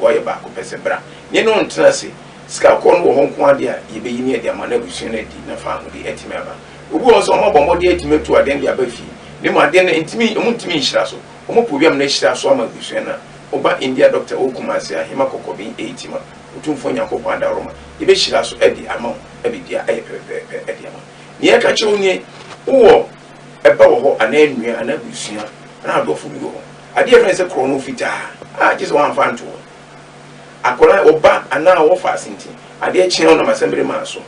for your back pesebra. You know, Trassi, Scalcon or Hong Kong, dear, you be near the Manabusinity, na family, Etimaba. Who was on more dear to make to a dendia befi. The more then intimate, Muntimi Shasso, Omopubiam Neshra Swama Busena, Oba India Doctor Okumasia, Himako being 80 months, Utumfonia Copanda Roma, Ibeshilaso Eddie Amon, Ebidia Ediamon. Near Cachoni, or about an enemy and a Busia, and I'll go for you. I dear friends a chronofita. I just want fun to. I call Oba and now offer sinting. I dear chain on my assembly maso.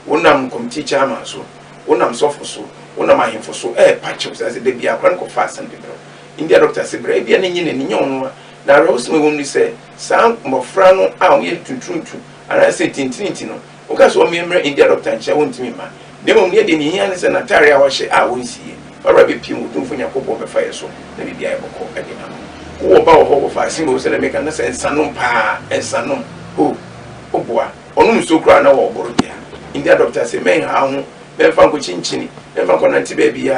One am come teacher maso. One am soft for so. One am him for so. Patches as they be a crank of fast and people. India doctor said, Brave and in young. Now, Rose may only say, Sam Mofrano, I'm yet to true. And I say, Tintino. Because one member India doctor and she won't me, man. They won't get any hands and Ataria was I won't see. Or Rabbi Pim would do for your couple of fire so. Maybe the able call again. Who about hope of our symbols and make an answer and Sanon Pa and Sanon. Oh, boy. Only so crown or Borgia. India doctor say, May how, Benfanco Chinchini, Benfanco Nanti baby,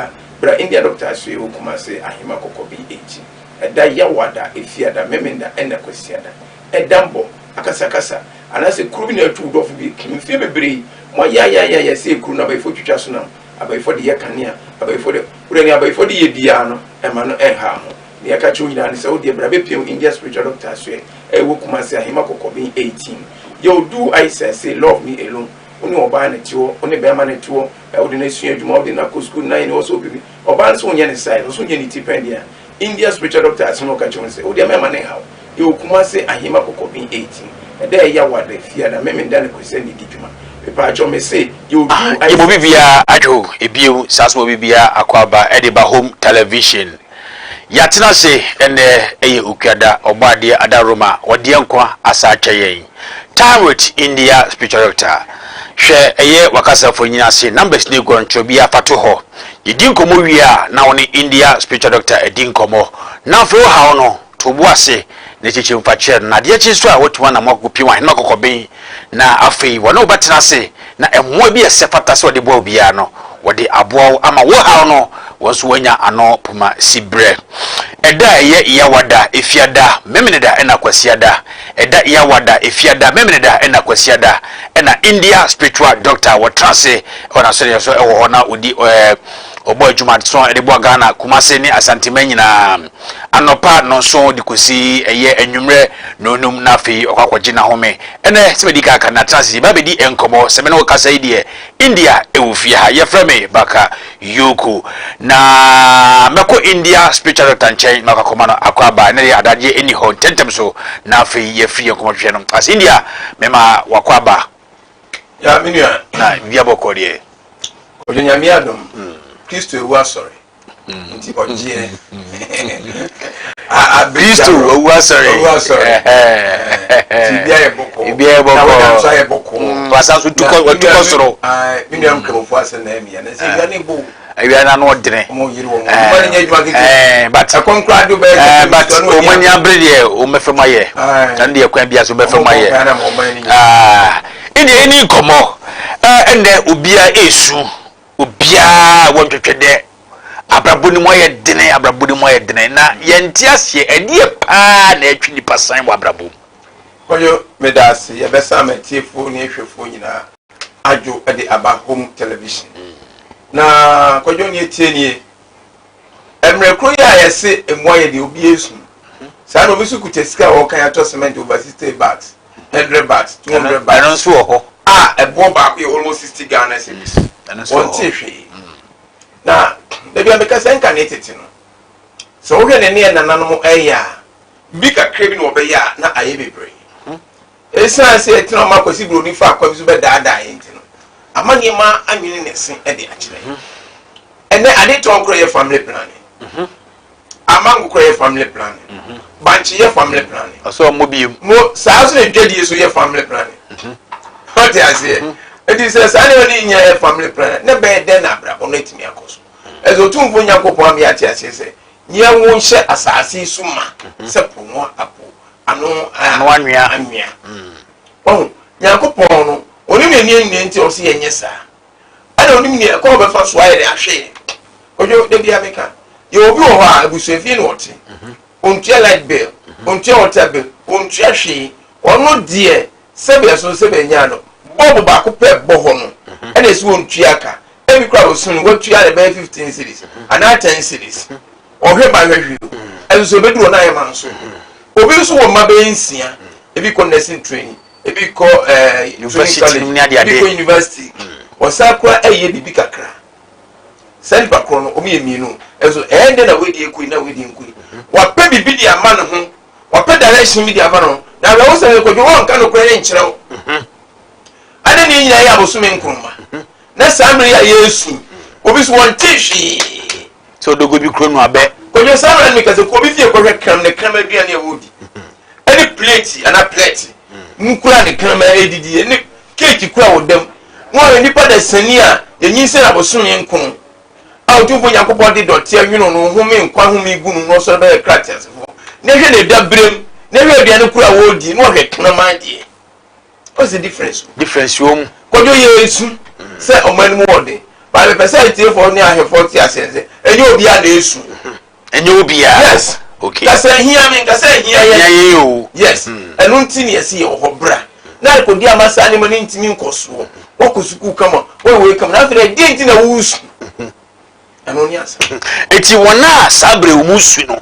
but India doctor say, who come and say, Ahimako be 18. A Dayawada, a Fiada, Memenda, and a Questiana. A Dambo, a Casacasa, and as a criminal to go for King Fibri, my ya say, Kuna by 40 Chasuna, about for the Yakania, about for the Urania, for the Diano, and Mano Ehamo. The Akachuina and Saudi Brabipio, India spiritual doctor, say, a Wukumasa, Himako being 18. You do, I say, love me alone. Only Obana tour, only Berman tour, I wouldn't assume more than a good 9 also be. Oban soon any side, also any tipendia. India spiritual doctor as no catch on say, oh, dear man, how you come say, I him up being 18. And there you are, the fear that Memon Dana could send the Dijuma. The patron may say, you will be via Ado, a view, Sasmo Bibia, Aquaba, Ediba Home Television. Yatina say, and a Ukada, Obadia, Adaruma, or Dianqua, Asachaye. Time with India spiritual doctor. Share a year Wakasa for Yinasi, numbers new going to be a fatuho. You didn't come here now in India spiritual doctor, a dinkomo. Now for how no to Boise, the teaching for chair, Nadia Chiswa, what one among Pima, no cocobe. Na afi, one no better say, na a more be a sepatas or the Bobiano, what the abo ama wahano was when ya ano Puma Sibre. Eda ye yawada ifiada memeneda ena kwasiada eda yawada ifiada memeneda ena kwasiada ena India spiritual doctor wa transe ona so ona udi obo adwuma so ede bo Ghana Kumase ni Asante na anopa no so di kosi eye anwumre nonum na fi okwakogina home ene sebedika aka na transe ba bedi enkomo semene wo kasa ide India ewufia ha ye frame baka yoku na meko India spiritual doctor nche makakoma no akwaba na ya adaje eni ho tentem so na fi ye free enkomo no as India mema wakwaba ya minua na via bokodie ojonya miadom Kristo ewa sorry nti oje Kristo ewa sorry ti bia ye boko wasa so tuko soro minua mkamfo asena mi na se bia ne bo awia na no odene mo yiri wo mo nya adwuma keke but akonkra do be but o manya brede o mefema ye kan de kwan bia so mefema ye inde eni komo ende obia esu obia wotwetwede abrabuni moye dene na yenti ase edie pa na atwi nipa san wa abrabo koyo medasi ye besa metiefo ni ehwefo nyina ajo ede aba home television na koyo ni etienie emre kro ya yese emoye de obi esu sa no bisu kutesika wo kan ato cement over 60 bags 100 bags 200 bags I don't so ho a bomb back almost 60 Ghana cedis on TV na debi ameka senka netiti no so wo hwe ne ne nananom eya bi kakra bi no obeya na aye bebre esa se etino makosi bro ni fa akwa bi so be daada enti no amanye ma anwene ne sen e de akire ene ade ton kro ye family planning amangu kro ye family planning banchi ye family planning so mo bi mo sa so ne dwedi so ye family planning what I say it is anyone in your family planning ne be den abra ono etimi akoso ezo tumfo nyankopon am ya ti ase se nye won hye asase suma se pono apo ano anwia oh nyankopon no oni me ni nti o se yenye sa ana oni me ko be fa so ayere ahwe ojo de bia meka ye obi o ho a abusuafie no ote ontia light bill ontia water bill ontua hwe ono de sebe so sebe nya no bob ba ko pe bo ho no e na esi ontua ka e bi kra osun wotua le 15 series ana 10 series ohwe ba hwe e so be duro na ye man so obi so wo ma be nsia e bi ko nursing training e bi ko university o sakura eye bibi kakra send back no o mi emienu eso ende na wedi ekui na wedi nkui wa pe bibi di ama no ho wa pe direction mi di ama no na we wo se ko jo won ka no kure nkyere wo ade ni nyina ya bosu me nkroma na samre ya yesu obi so won tishi so dogo bi kuro no abe ko jo samre mi ka se ko bi fie ko hwe kram ne kram aduane e wodi any plate ana plate nkura ne kram edidi ne cake kura wo dem wọ́n nípa de senia yenyin se abosun yen kun a otumfo yakopɔ de dɔte awino no home nkwa home gunu no so be krates fo ne hwe ne dabrem ne hwe aduane kura wodi no hwe knama die what's the difference wo kojo yesu se omani mu wode ba be pese tie fo ne ahefo ti asense enye obi a na esu enye obi a yes okay kasa hia me kasa hia ye o yes enu ntini esi ye ho bra na ko di amasa ne mo ne ntimi nkoso wakusuku kama wewe kama na fere di nti na wusu anoni asa eti wona sabre umusu no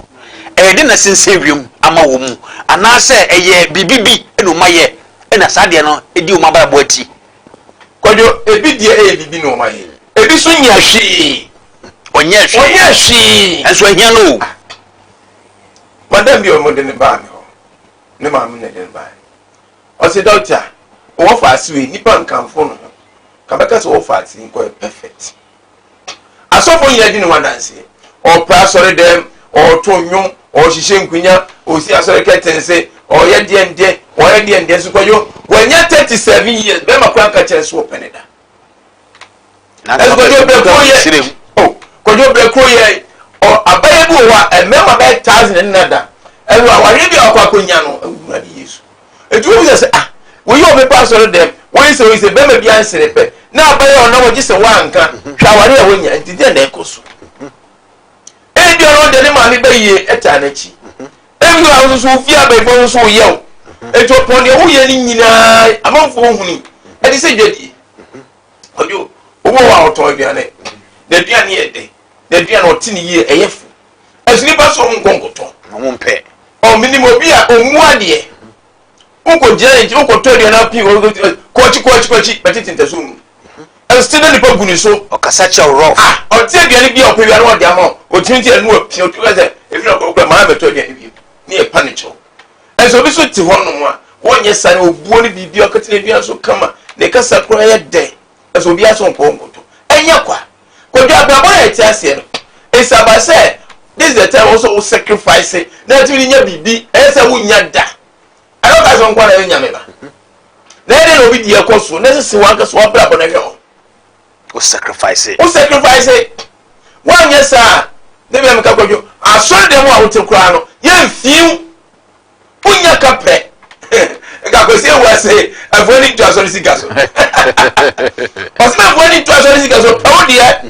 e de na sensewium ama wo mu ana se eye bibibi eno maye na sade no edi o mababo ati kojo ebi die bibi no maye ebi so nya hwe onye hwe enso ahia no madam bi o mo de ne ba me ho ne ma me ne de ba o se doctor o fa asiwe nipa nkanfo no kabaka so o fa ati nko perfect asofo yin adi ne wadanse o pra sore dem o tonyo o hihye nkunya o si asore ketense o ye de ende so koyo wanya 37 years be makwa nka kire so peneda na kojo be koye o kojo be koye o abaye bu wa emema be 1000 nada elu awari bi akwa konya no awurade yesu etu o se ah we you be pastor dem we say be me bia nserepe na abaye ona wo gise wa nka hwaware a wonya ntide na ekoso e bi ono de ne ma me baye eta na chi e bi no so fi abaye fo so yew eto pon de wo ye ni nyina amanfo huni e di se dwedi ojo owo wa oto aduane de aduane e de aduane otini ye eyefu esuni ba so ngongoto mo mpe o minimo bia omu ade uko jere uko tori na pi kochi betiti ntasum e still ni pa guni so o kasa cha rough o tie bia ni bia o pe bia no de amo o tinti anu opi o tuwa se e fi no ko ma beto bia ni ni e panicho e so bi so ti ho no a wonye sane obuo ni bibia o katile bia so kama ne kasa kro ye de e so bia so nko ngoto enya kwa ko do ababo ya ti ase no e saba se this is the time also sacrifice na ti ni nya bibi e se wunya da ayo ka so nkwa na nya me ba na ede no bi di ekoso na se wan ka so abra bo na hwe o sacrifice wan yesa ne bi am ka kwadwo asori dem a wote kura no ye mfiu unya ka pre ka ko se wa se afoni to asori sika so osma afoni to asori sika so pawo dia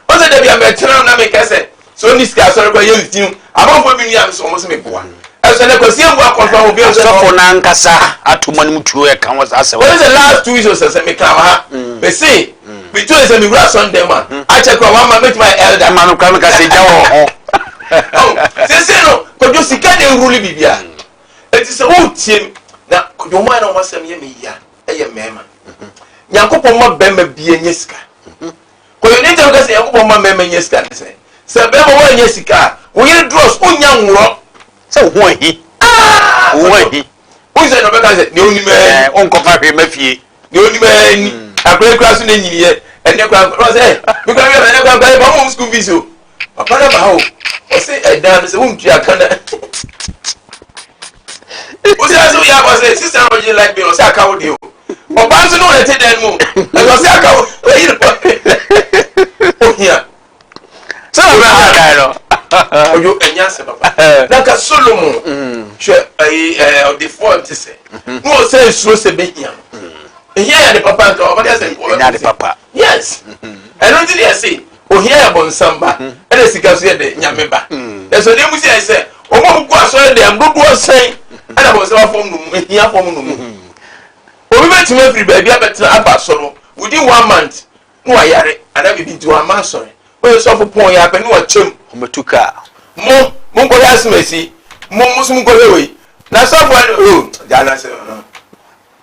o se de bi am etra na me ka se so ni sika asori ko ye mfiu abafo bi ni am so mo se me boa eso ne ko se mbo akonfa obi o se so na nkasa atomani mutuo e kan wasa ase what is the last 2 weeks o se me ka ha be say between se me bra Sunday man I check one man meet my elder man kan ka se jawo ho se no ko jo sika de rule bibia eti se wo tiem na ko jo man na wo asem ye me ya eye mema yakopon ma bemma bie nye sika ko yo ne je ka se yakopon ma mema nye sika se bemma wo nye sika wo ye dross onya nworo se ho ahi o se no be ka se ne oni me on ko fa hwe mafie ne oni me ni akure kura so ne nyiye ene kura ro se bi kura me ene kura ba mo school fees o papa na ba ho o se edan se won tua kana o se aso ya ba se sister no like me o se aka wo de o ba so no le te den mo o se aka wo yi o hia so ba ka no ojo enya se papa na ka Solomon hwe o default se mo se suro se be hia hia ya de papa ka o ba de se ya de papa yes I don't think they say o hia ya bonsamba e de sika so ye de nyameba e so de mu se omo go aso dem do sen ana bo se form no mu ehia form no mu obi betime free baby abetra aba so no within 1 month no ayare ana bibi nti wa ma sorry we so for pon ya pe no wa chem ometuka mo ko ya smesi mo musum ko we na so for oh jana se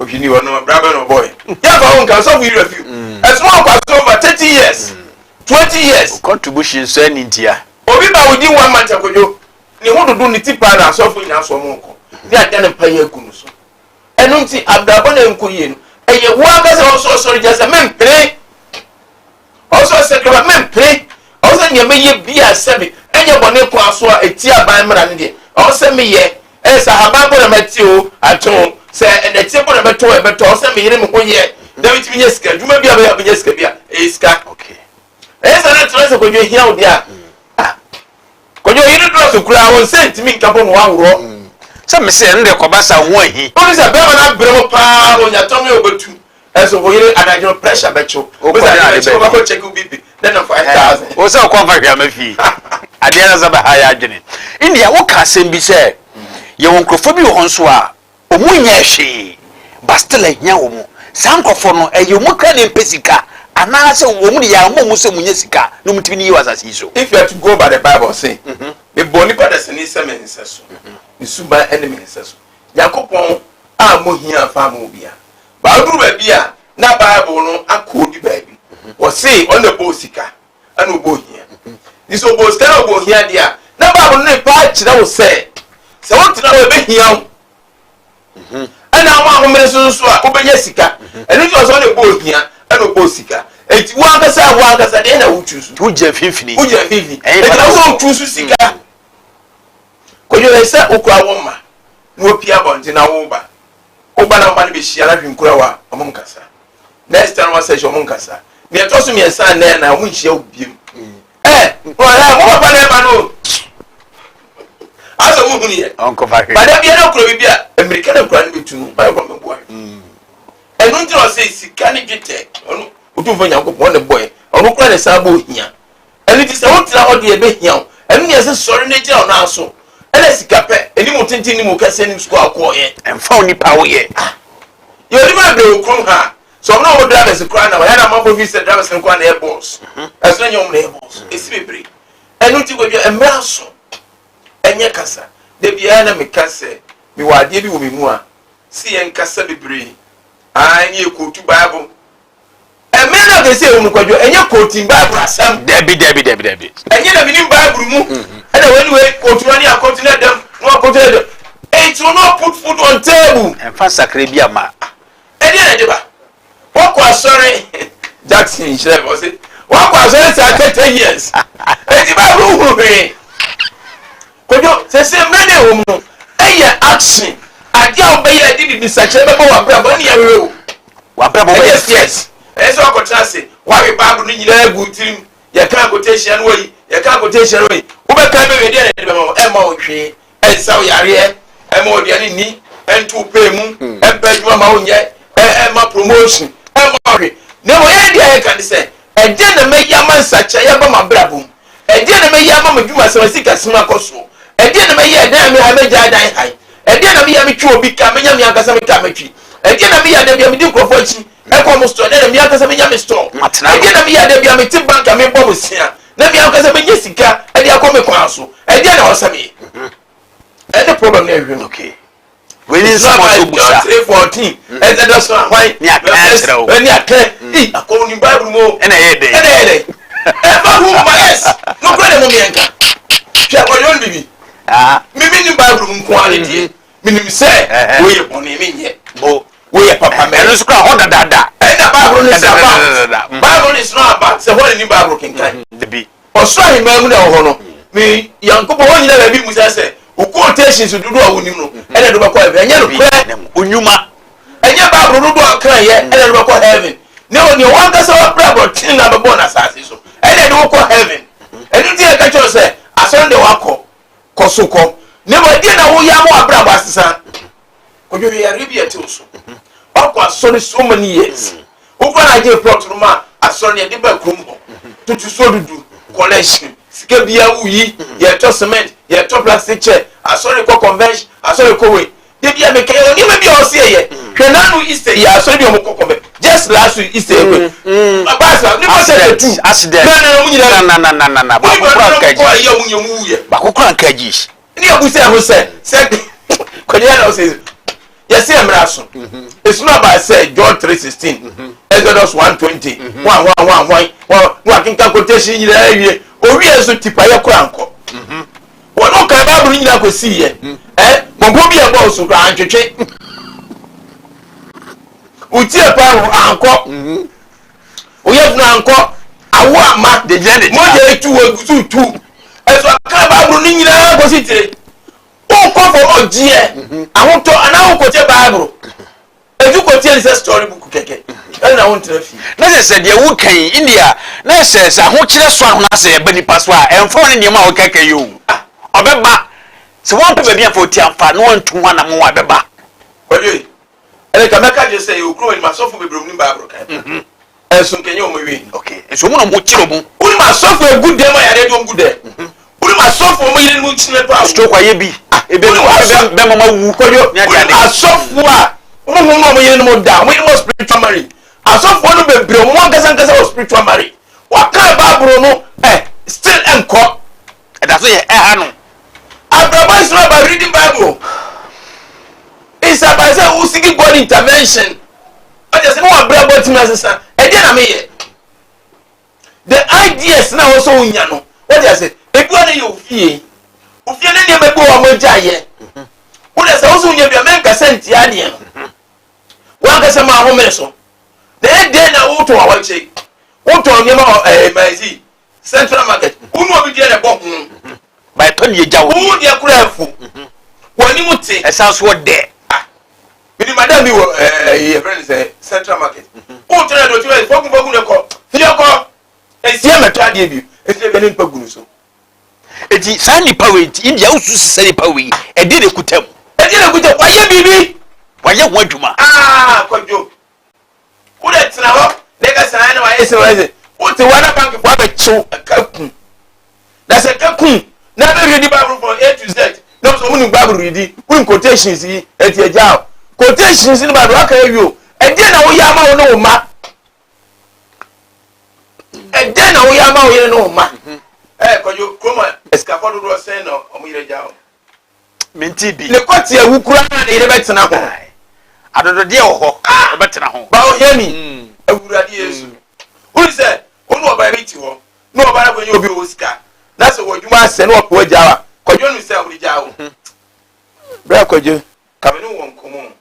obi ni wono brother no boy ya fa won ka so for you refuse as more kwa so over 30 years 20 years contribution so ni ntia obi ba within 1 month akojo ni hododo ni tipa na so for nya so mo ko ni adane pa ya kunu so enu nti abdabo na nkoyie no eye wo aka se so sorry just mempre also sekaba mempre also nya meye bia sebe enye bone ko aso a eti aban mra ne de also meye esa haban bo na mati o aton se ene tie bo na beto e beto also meyire me hoye david mi nyeska djuma bia ba ya nyeska bia eska okay esa na trose ko jo hia o dia ko jo yire trose kura won sent mi nkapo no wa woro se me se nde ko basa ho ahi o se be ma na bremo pa o nya tomo e obetu eso ko yire adajo pressure becho o ko check ubibi then 5000 o se ko fa hia mafi ade na za ba ha ya adwene india wo ka asem bi se ye won krofo bi ho nso a omunya hwe bastela nya wo mu sankrofo no eye mu kra ne pesika ana se wo mu ya mu se munya sika no mutimi ni wasasi so if you have to go by the bible say be boni pa da seni semen seso isuba enemy seso yakopon a mo hia fa mo bia ba duru ba bia na bible no akodi ba bi wo say on the bosika ana obo hia this obosika obo hia dia na bible no pa kira wo say se won tira wo be hia wo ana wa ho mere so a obenya sika enu ti so na obo hia ana obo sika eti wo ankasa de na wo chusu uje fifini eti wo chusu sika ko yo esa okura wo ma no pia bonti na wo ba oba na ba ne be hia na hwinkura wa omonkasa next time wa session omonkasa me etoso me esa na mo hia obiem wala mo ba na ba no aso mo huni e onko fa ba da bia na okura bibia america na okura ne betunu ba ko me boy enu nti o say sika ne gete onu otumfo nyankopon ne boy onu kura ne sabo hia enu ti se wo tira ho de e be hia enu ne se sori ne gina ona so ele sika pe eni mo tintin ni mo kase ni school akọ ye emfa oni pa wo ye yo di ma bre okrum ha so na wo drivers kura na ya na ma for visa drivers kura na air boss eso nyom na air boss esi bebre enu ti go emra so enye kasa de bia na me kase mi wade bi wo me mu a si en kasa bebre ani ekotu bible emre na ke se wo mu kwadwo enye kotin bible asam debi enye na minim bible mu and when we continue to continue them no continue it will not put food on table emfa sakre bia ma e dey dey ba what was sorry Jackson share was it what was sorry 10 years e di ba ru he kojo se mene wo mu eye action adia obeye di bi sakre be wa bra ba ni ya we wa bra bo yes e so ko trase wa we bible ni nyina egu tirim ye kan quotation we ye kan quotation we ube kan be we dey be ma e ma o hwe e sa o yare e ma o dia ni entu pe mu e be djuma ma o nye e ma promotion e ma hwe ne wo ye dia ye kan say e je na me ya man sacha ye ba ma brabum e je na me ya ma djuma se sika sima koso e je na me ya dan me ha me ja dan hai e je na me ya me twi obi ka me nya me akasa me ka me twi e je na me ya da bia me di krofo chi e ko mo store na me akasa me nya me store e je na me ya da bia me ti bank me bo mo sia na me akasa me nya sika e di akọ me kwa so e je na o same e the problem na ehwe okay when is small busa 314 e the so hwan ni akara o ni akara akọ ni bible mo e na ye dey e ba hu ma yes no kwere mo mienka hwe ko yon bibi mimi ni bible mo ko ale die minim se wo ye boni mi nye bo wo ye papa me eno so kra ho dada e na bible ni about bible is not about se ho ni bible kinkan debi oso ahima mu na ho no mi yankobo ho nyina ba bi mu se o quotations dudu a wonim no e na do ba ko enye no kra onyuma enye bible dudu a kan ye e na do ba ko heaven ne o ni wan ka se wa bible tin na ba bo na sase so e na do ko heaven e du ti e ka cho se aso de wako kosoko ne mo di na wo ya mo abra ba sesa ko jo ya ribi ete so wako aso so many years wo kwa na je plot no ma aso ne de ba krum ho tutu so dudu collection sika bia wuyi ye to cement ye to plastic chair asori ko convention asori ko we de bia me kai oni me bia o se ye hwe na no Easter ya asori bi o ko convention just last week Easter we abasa ni ko se tu accident na mu nyina na ba ko kran kaji ko ya mu nyemu ye ba ko kran kaji ni abusi ho se ko dia na o se yes emraso it's not about say John 3:16 Exodus 1:20 one kinka quotation nyina awie owi enso tipa ye kora anko wono ka Bible nyina ko si ye mombo bi e bo so kra antwetwe uti e pa ho anko oye funa anko awo ama de jende mo je tu wo gutu tu enso ka Bible nyina ko si tire o ko fo ogie ahun to ana ko te Bible eju ko tie this story book keke na won trafi na se de wo kan India na se sa ho kire so ahuna se ba ni paso a emfo ne ne ma wo keke yo obeba se won pe bia fo ti amfa no ntu ho na mo abeba oye ele ka meka je say o kro ni masofu bebrom ni Bible kan enso kenye o mo wi okay enso mo na mo kire mo uni masofu e good day ma ya de do good day uni masofu mo yire mu chine pa stroke aye bi ebe be mama wu koyo masofu a mo yire no mo da mo yire mo spiritual marriage asofu no bebre mo nkasa o spiritual marriage wa ka Bible no still enko that so ye hanu Abraham is not about reading Bible. It's about saying who seeking God intervention. But there's no Abraham to me as a the ideas now also unyano. What I say? If you are you fear, if you are never go on jaye. What is also you be make a sent yadian. One can say my home so. The day now auto our check. Auto yama my Central Market. Who know be there about by ton ye jawo who dia kura fu woni muti e sounds what there bi madam bi wo friend say Central Market who tell do tell fogun ne ko fie ko e sie meto ade bi e sie be ne pagunu so eti sani power India usu sani power e de kutam waye bibi waye ho adwuma kwajo wo de tena ho ne ka san na waye se waye wo te wana bank fo abechu akakun na se kakun na be read Bible from A to Z no so mun Bible read win quotations yi eti eja quotations ni Bible aka ewo e de na wo ya ma wo no ma e de na wo ya ma wo ye no ma kojo koma escafado do say no omo yire ja o menti bi le kwati ewu kura na de betena ho adodo de ho betena ho ba o ye mi ewurade Yesu who say onu oba bi ti ho no oba na gbenye obi o sika na so wodwuma ase na opo ajawa kojo nu se awuri jawo bra kojo kamenu won komo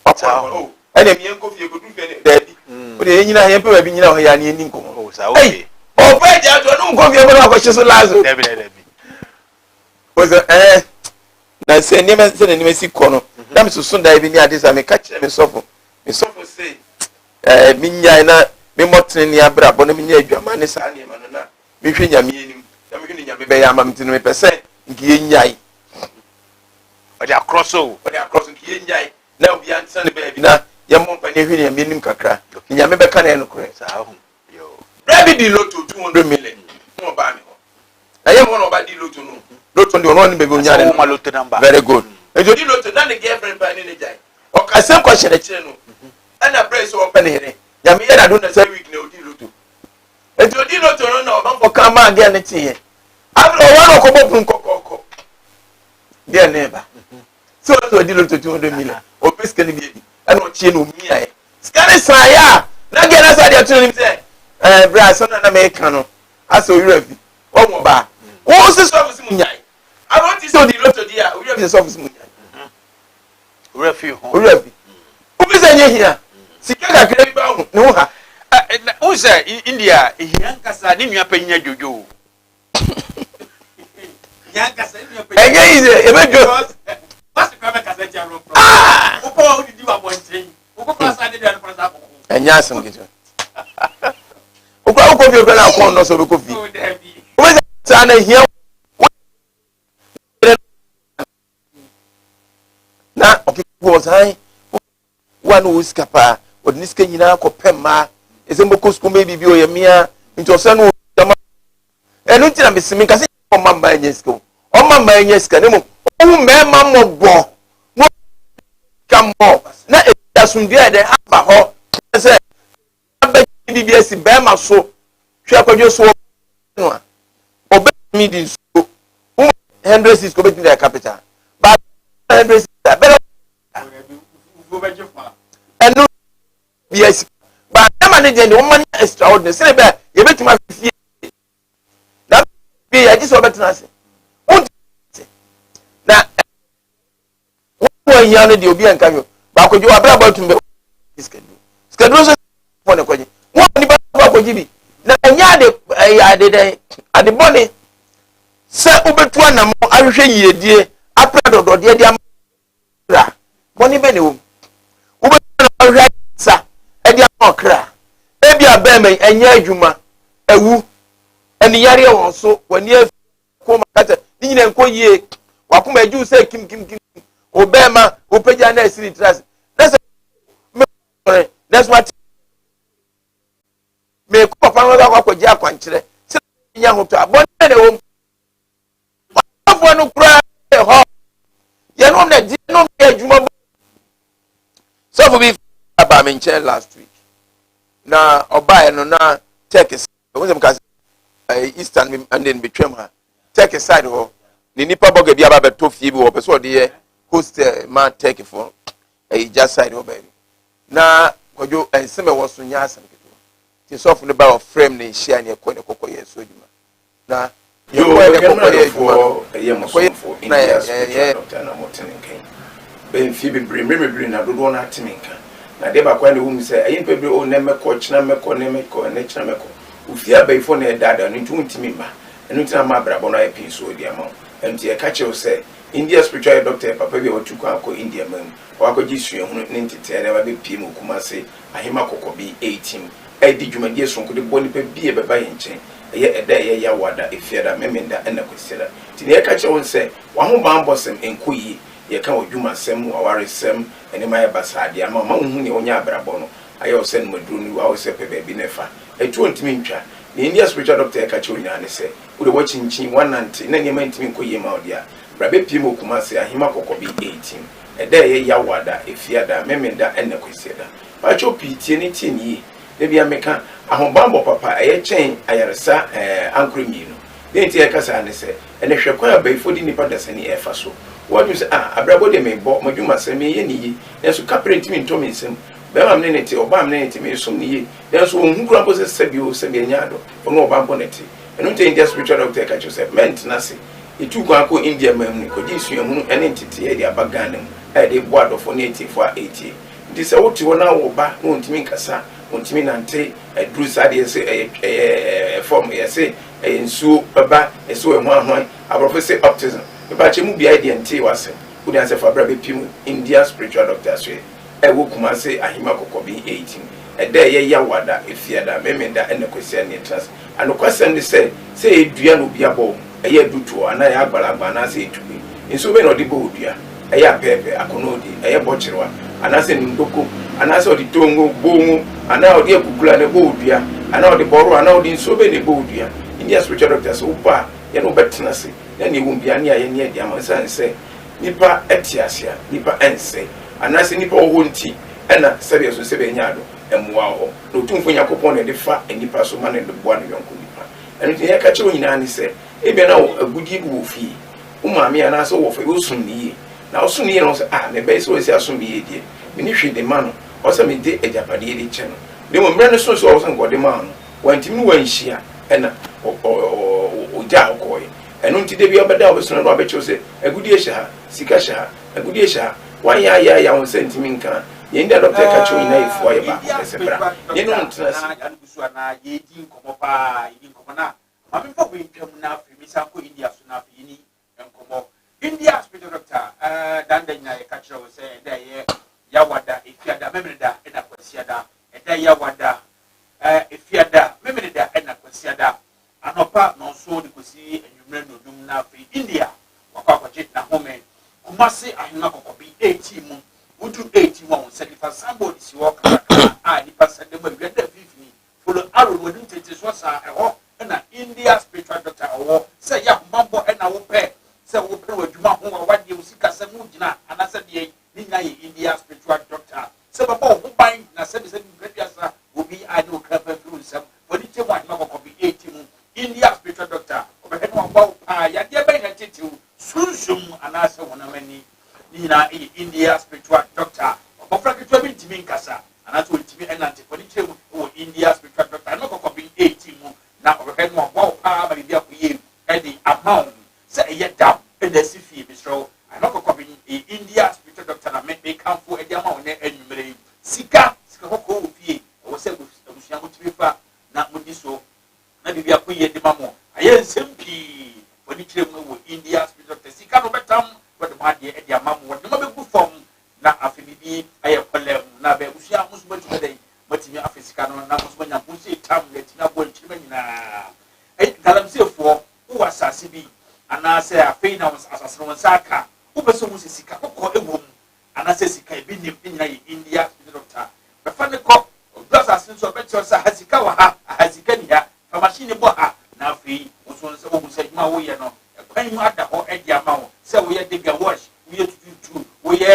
o ene mi enko fie kodu fie da bi o de nyina he pe ba bi nyina ho ya ne eni komo o sa o be o pe ja to nu nko fie ba ko chiso lazo da bi o so na se ni me se ni me si kono na me susu da bi ni ade sa me ka kire me sofo se mi nya na me motene ni abra bo na me nya adwama ne sa ne ma no na me hwe nya me enim na me hwe nya me be ya ma mtino me pese nki ye nyai o de across nki ye nyai na obi ansa ne be bi na ye mo mpa ne hwe nya me enim kakra nya me be ka na no kure sa ho yo rabi di loto 200 million no ba me ho na ye mo no ba di loto no loto ndi ono ne be nya ne ma loto number very good e jo di loto na ne girlfriend pa ne jai o ka sem kwa chere no ana praise o pa ne here nya me ye na do na say week na odi loto e jo di loto no na o ban for come again ne tie abro wa no ko bopun kokoko dia neba so di loto 200 million o peske ni bi ana o chie no mi aye skane saya na ge na sa dia tunu ni say bra so na me ka no aso yura bi o mo ba o se so office mu nyai abo ti so di loto dia o yura bi so office mu nyai refi ho o yura bi o bi se nye hia sika ga kire bi ba ho ne ho ha o se India yankasa ni nua panya jojo yankasa ni nua panya enye ize e be jo pasi kwa kasa ti aro pro opo o di wa bonten opo pasa de dia no pasa enya asem gijo o ko fi o na ko no so be ko fi o be sa na hia na okipo sai one who's capa or niska nyina ko pemma ezembo kosko maybe bi o yemia nti ose no jama enu ntina mesimi kase o mamba enyesko o mamba enyeska nemo mema mobo mo kambo na asundua de aba ho se aba BBS bema so hwe kwadwo so no a obe mi di so 100 ko betin the capital but 100 better enu BS but na manager ni woman extraordinary say be ye betima fie na be ya ji so betina se na wo yan de obi anka hwo ba kwadwo abra ba tumbe schedule so for ne kwaji wo ni ba kwaji bi na anya de ade boni se obetu anam ahwehwe yiedie apra dodode de amra boni be ne wo obetu ahwehwe sa e de amokra e bia ba men anya adwuma awu ani yare won so wani ko makata ni nyina nko yie wakoma aju se kim obema opeja na asiri trust that's that's what me ko papa no ga kwaji akwankyere se nya hoto abon na wo afọ no kura ho ye no na di no adwuma so for be about me last week na oba no na take we say because eastern and then betwem ha take side ho ni nipa boga bi aba beto fie bi wo person de host man take for just side ho baby na kojo enseme wo so nya asem keto ti so for no ba frame ne share ne ko ne kokoye so djuma na yo for India Dr. na motenken ben fi bebre na dodo na atemenka na de ba kwa ne wum se ayin pebre o na meko china meko ne meko ne china meko ufia ba ifo na dada no ntu ntimi ma enu tina ma brabo na epi so di ama enti e ka che se India spiritual doctor papa bi otu kwa ko India mam wa ko gisue hunu ne ntete na ba be pie mu kuma se ahima kokobi 18 e di dwumadie sonko de boni pa bie beba ye nchen eye eda ye ya wada efiada memenda na kwesira ti ne ka che won se wa ho ban bosem enkoyi ye ka odwuma sem wa waresem ene ma ye basade ama ma hu ne onya abrabo no aye o se no maduru ni wa o se pe ba bi nefa etu ontimi ntwa the India spiritual doctor ka che onya ne se wo de wachinchin 190 na ne ma ntimi nkoyi ma odia brabe pie mu kuma se ahima kokobi 18 eda ye ya wada efiada memenda na kwesira ba cho pitie ne tieni ne bia meka ahobambo papa eye chen ayaresa ankremi no de nti e kasa ne se ene hwekwa abaifo di nipa dasani e fa so what you say abrabo de me bo madwuma se me ye niyi yeso kaprenti mi ntomi nsem be ma me ne ti oba me ne ti me so niyi yeso ohun kura bo se sebio nyado ono oba bo ne ti eno nti India spiritual doctor ka chose ment na se itu kwa ko India mam ni ko jisu ehunu ene ntiti e de abagana mu e de bo adofo ne ti for 80 nti se woti wona wo ba no ntimi nkasa ontimi nante dru sade se form yese ensu baba eso ehwan hwan abrofese optimism ba che mu bia de nte wase udi anse fa bra be pim India spiritual doctor so wo kuma se ahima kokobi 18 ede ye ya wada efiada memenda ene kwese ne trust anokwase ne se edua no bia bo eye dutu ana ya agbalagba na se etubi ensu be no de bo odua eye apepe akonodi eye bochirwa ana se ndoko ana se odi tongo bongo ana odi ekukula ne bo odua ana odi boru ana odi nso be ne bo odua India spiritual doctor so upa ye no betena se ya ne wumbia ne aye ne dia mansa nse nipa etiasia nipa ense ana se nipa wo nti ena sebe so sebe nyado emwa ho no tumfo yakopon ne de fa nipa so ma ne de boa ne yonko nipa enu te ya ka che onyina ne se ebe na agudi bu fi umami ana so wo fa wo sunni na wo sunni no se ne be so esi asunni die me ni hwe de ma no o se me de ejapade de che no de mo mra ne so so o se ngode ma no wantimi wanhia ena o ja okoye enu nti de bi obeda obeso no abecho se agudi ehia sika hia agudi ehia wan ya won sentimi nka ye nda doctor ka cho ina ifo ye ba se bra ye no ntna si anusu ana ye di nkomo pa ye nkomo na ma me fo bintwam na afi mi sa ko India so na afi ni nkomo India spiritual doctor danda ina ye ka cho se da ye ya wada efiada memreda ena kwasiada eda ya wada efiada memreda ena kwasiada anopa no so de kosi enwumre no dum na afi India wakwa kwaje na home kumase ahina kokobi 80 mu utu 81 sacrifice somebody si walk di pasade mo greda fifini follow arrow mo dum tete so sa eho na India spiritual doctor owo say ya mambo na wo pe say wo pe wadwuma ho wa wade baba o ban na se se biasa obi a no krapa fru nsam oni che mo ahema ko bi 80 India spiritual doctor obehwe no agba pa ya de ben na tete sunsun anase wonamani ni na India spiritual doctor obofra ke to bi ntimi nkasa anase ontimi enante oni che mo India spiritual doctor no ko bi 80 mu na obehwe no agba pa ma bia ko yem e di amount se ye dam e da sifi bi so anoko ko bi India spiritual doctor na me kan fo e di amount na enumere sika ko ofie wo se abusua mo timi fa na mudi so na bibia ko ye de mamo aye nsempi woni kire mu wo India spiritual doctor sika no betam wo de ma de e di amamo wo de ma be ku fom na afibibi aye kolem na be abusua mo so batimi dai matimi afisika no na mo so nya bu se tam na tina bo nkire nyina ai galamsefo wo asase bi anase afei na asase no saka wo be so mu sika ko ewom anase sika bi nim nyina ye India spiritual doctor be fa ne ko do asase so be tio sa hasika wa ha hasika ni ha fa machine bo ha na afei wo so se wo se ma wo ye no kwan mu ada ho e dia ma wo se wo ye de wash wo ye tutu wo ye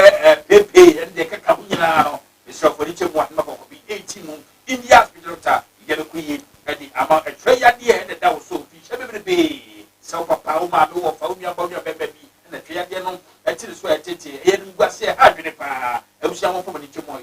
pepe and de kaka hu nyina no be so for diche mo ma ko bi 18 mu India spiritual doctor ye be ku ye e di ama e tre ya de e da wo so fi she be so papa wo ma be wo fa wo mi aba wo be bi na tre ya de no e tiri so e tete e nu gwa se ha dwene pa e busia mo fo mo diche mo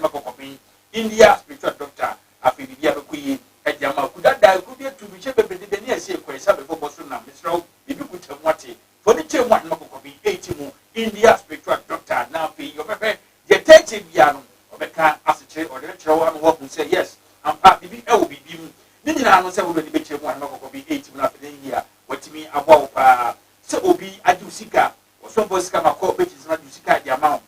ma ko bi India spiritual doctor afi bibia be ku ye e di ama ku dada ku bi tu bi she be de ne ase ko e sa be bo so na misro bibi ku temwate for the che mo ma ko bi 80 mu India spiritual doctor na afi yo pepe ye tete bia no obeka asechire o de chiro wa mo hu say yes ampa bibi e wo bibi mu ni nyina no se wo be be che mo ma ko bi 80 mu na afi India watimi abo pa se obi adu sika o so bo sika makọ be chi na adu sika di ama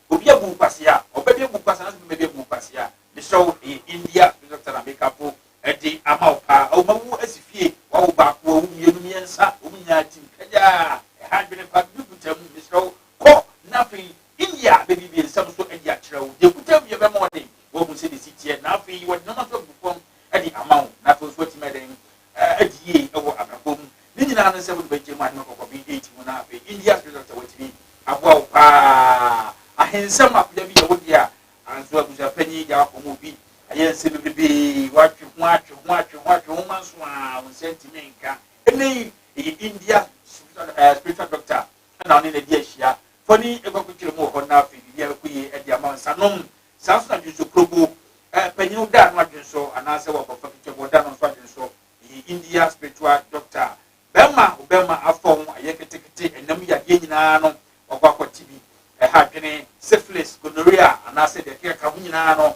obi abu pasia obi abu pasia na be abu pasia the show India doctor na make up e di ama pa o ma wu asifie wa wo ba ko wu mienu miensa o nya tim kaja e ha dwene pa bi butam the show ko na fi India be bi nsam so e di akira wo de butam ye be mo de wo mu se de sitie na fi wo no ma so bufom e di ama na to so ti meden e di e wo ababom ni nyina no se wo be jema no ko bi 8 mu na fi India doctor watimi abo pa ahensam apja bi ye wo dia anzo abuja panyi ja ko mo bi aye se bebe watwe ho manso a won sentimenka ene India spiritual doctor na oni na dia hia foni e ko kire mo ho na afi bia ko ye e dia man sanom sanso na juso probo panyi da no adwenso anase wo ko fa kire mo da no so adwenso India spiritual doctor bema afon aye ketekete enam ya de nyina no okwa tibi ha dwene syphilis gonorrhea anase de ka hu nyina no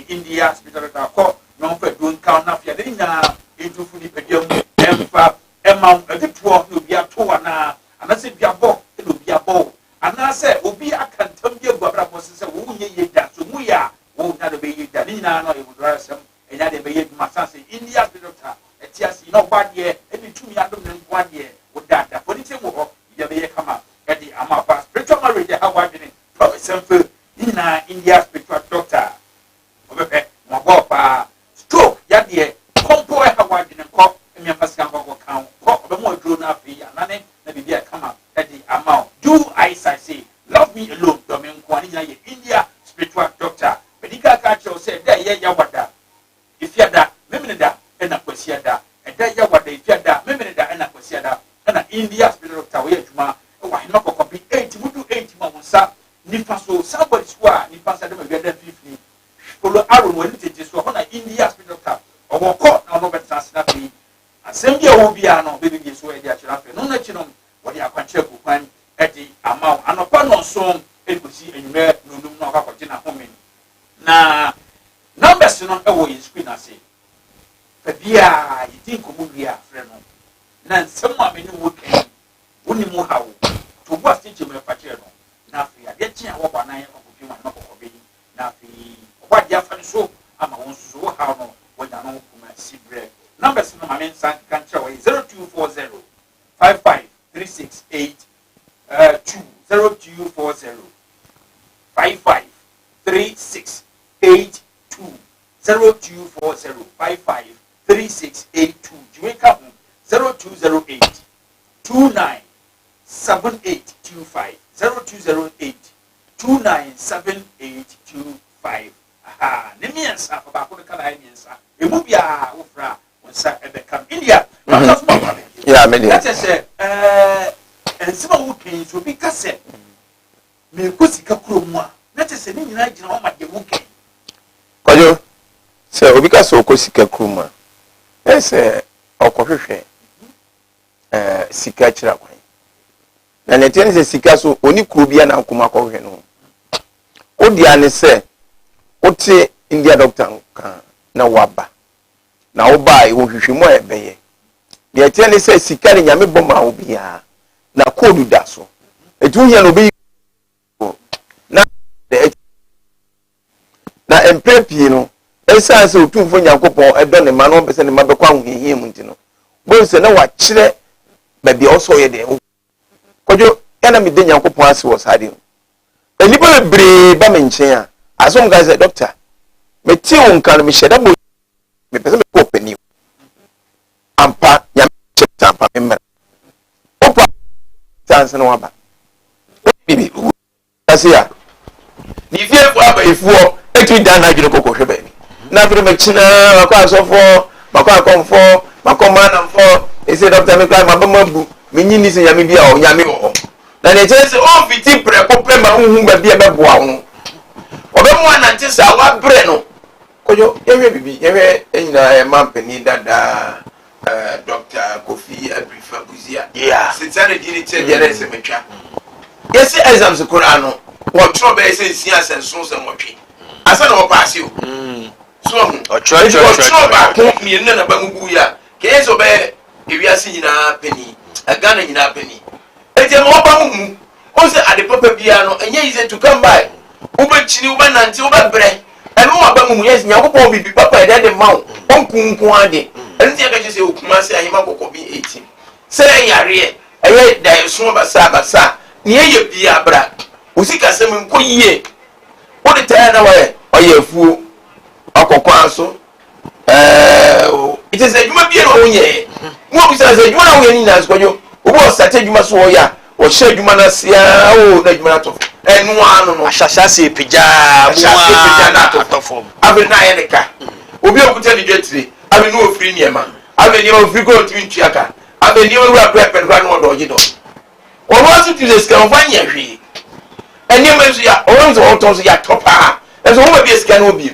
India spiritual doctor ko no fa don ka na fia de nyina entufu ni pedam emfa emam etuo no bia to wana anase bia bo no bia bo anase obi akantam de guabra bo se wo nye ye da so mu ya wo na de be ye da nyina no e wudra sem enya de be ye masase India spiritual doctor etiasi no badie eni tumi adom ne nkwadie wo dada for the mo ho ye be ye kama e di ama pa spiritual marriage ha wadene promise mfe ina India spiritual doctor obepe mo go pa stroke ya de kompo ha wadene ko emi afasa ko kan ko obe mo dro na afi ya nane na bibia kama e di ama do I say love me alone do me nkwani nya ye India spiritual doctor medical culture say there ye ya wada ifiada memene da ena kwasia da eda ya wada ifiada memene da ena kwasia da ena India spiritual doctor we adwuma wa hema kokko bi 8 mudu 8 ma wonsa nifa so somebody swa nifa sa de ma wiada fifini follow arrow wani tete so ho na India spiritual doctor oboko na no betra sina fi asem bia wo bia no be bi so e dia chira fe no na chi no wodi akwanche ku kwan e di amaw anopa no so e kosi enwme nonum no akwache na homen na numbers no e wo yin screen ase fa bia yidi nkomu bia frɛ no na nsɛm a meni wo kan woni mu hawo to bo ase cheme fa kyerɛ no na afia de kye a wo ba nan akɔpim ma kɔkɔbe na afia wo dia fa so ama won so wo hawo no wo da no kuma sibre numbers no ma men san kan kyerɛ wo 0240 553682 0240 553682 0240 553682 Jamaica 0208 297825 0208 297825 se ni nyina gina o ma de wuke kwajo se obi ka so okosika kruma ese okohwehwe sika kira kwan na netene se sika so oni kuro bia na nkoma akohwe no odi ane se ote India doctor kan na waba na oba e wohwehwemu ebeye de etene se sika ni nyame boma obia na code da so etu hia no be na na empepie no esa se otumfo nyankopon edo ne ma no be se ne ma be kwa hohie mu ntino bo se na wa kire ba bia oso ye de kojo yana me de nyankopon ase wo sade enipa bre ba me nchen a asom guys doctor me ti won kan me sheda mo me pese me ko pani ampa ya cheta ampa me mera opa chance no aba bibi asia ni fie fo aba efuo etu dan na gino kokko hwebe ni na fere me china makwa asofo makwa akonfo makwa manamfo ese doctor me kwa mababu me nyini se nyame bia o nyame wo na ne chese o fiti preko prema hu ba bia be boa ho obemu anante sa wa bre no kojo yewe bibi yewe enyina mampeni dada Dr. Kofi Abrifa Buzia sitare dini che jere se metwa yesi exams Qur'an wo tro be se nsia senso se motwe asa na wo pass you so o tro ba ko mi na ba ngugu ya ke eso be ewiase nyina peni agana nyina peni eje mo ba mu o se ade papa bia no enye easy to come by uba chini uba nanti uba bre enu aba mu yes nyankopon bibi papa e de ma on kunkun ade enu tie ka je se okuma se ahima kokko bi 18 se yare eye da so basa ne ye bia bra usika se me nko yie o de taya na waye oyefuo akokwan so it is a juma bia no onye mo bi se juma na onye ni na skojo obo sate juma so oya o she juma na sia o na juma na to enu anu no ashashase pija na to form ave na ye neka obi okuta ni dwetire ave no ofiri niema ave ni ofiri ko timi ntuaka ave ni owura prepare kwa no do gido o wa su tu this kan fanya hwe eni mezu ya o nzo o to so ya topa ezo wo bi esika no bi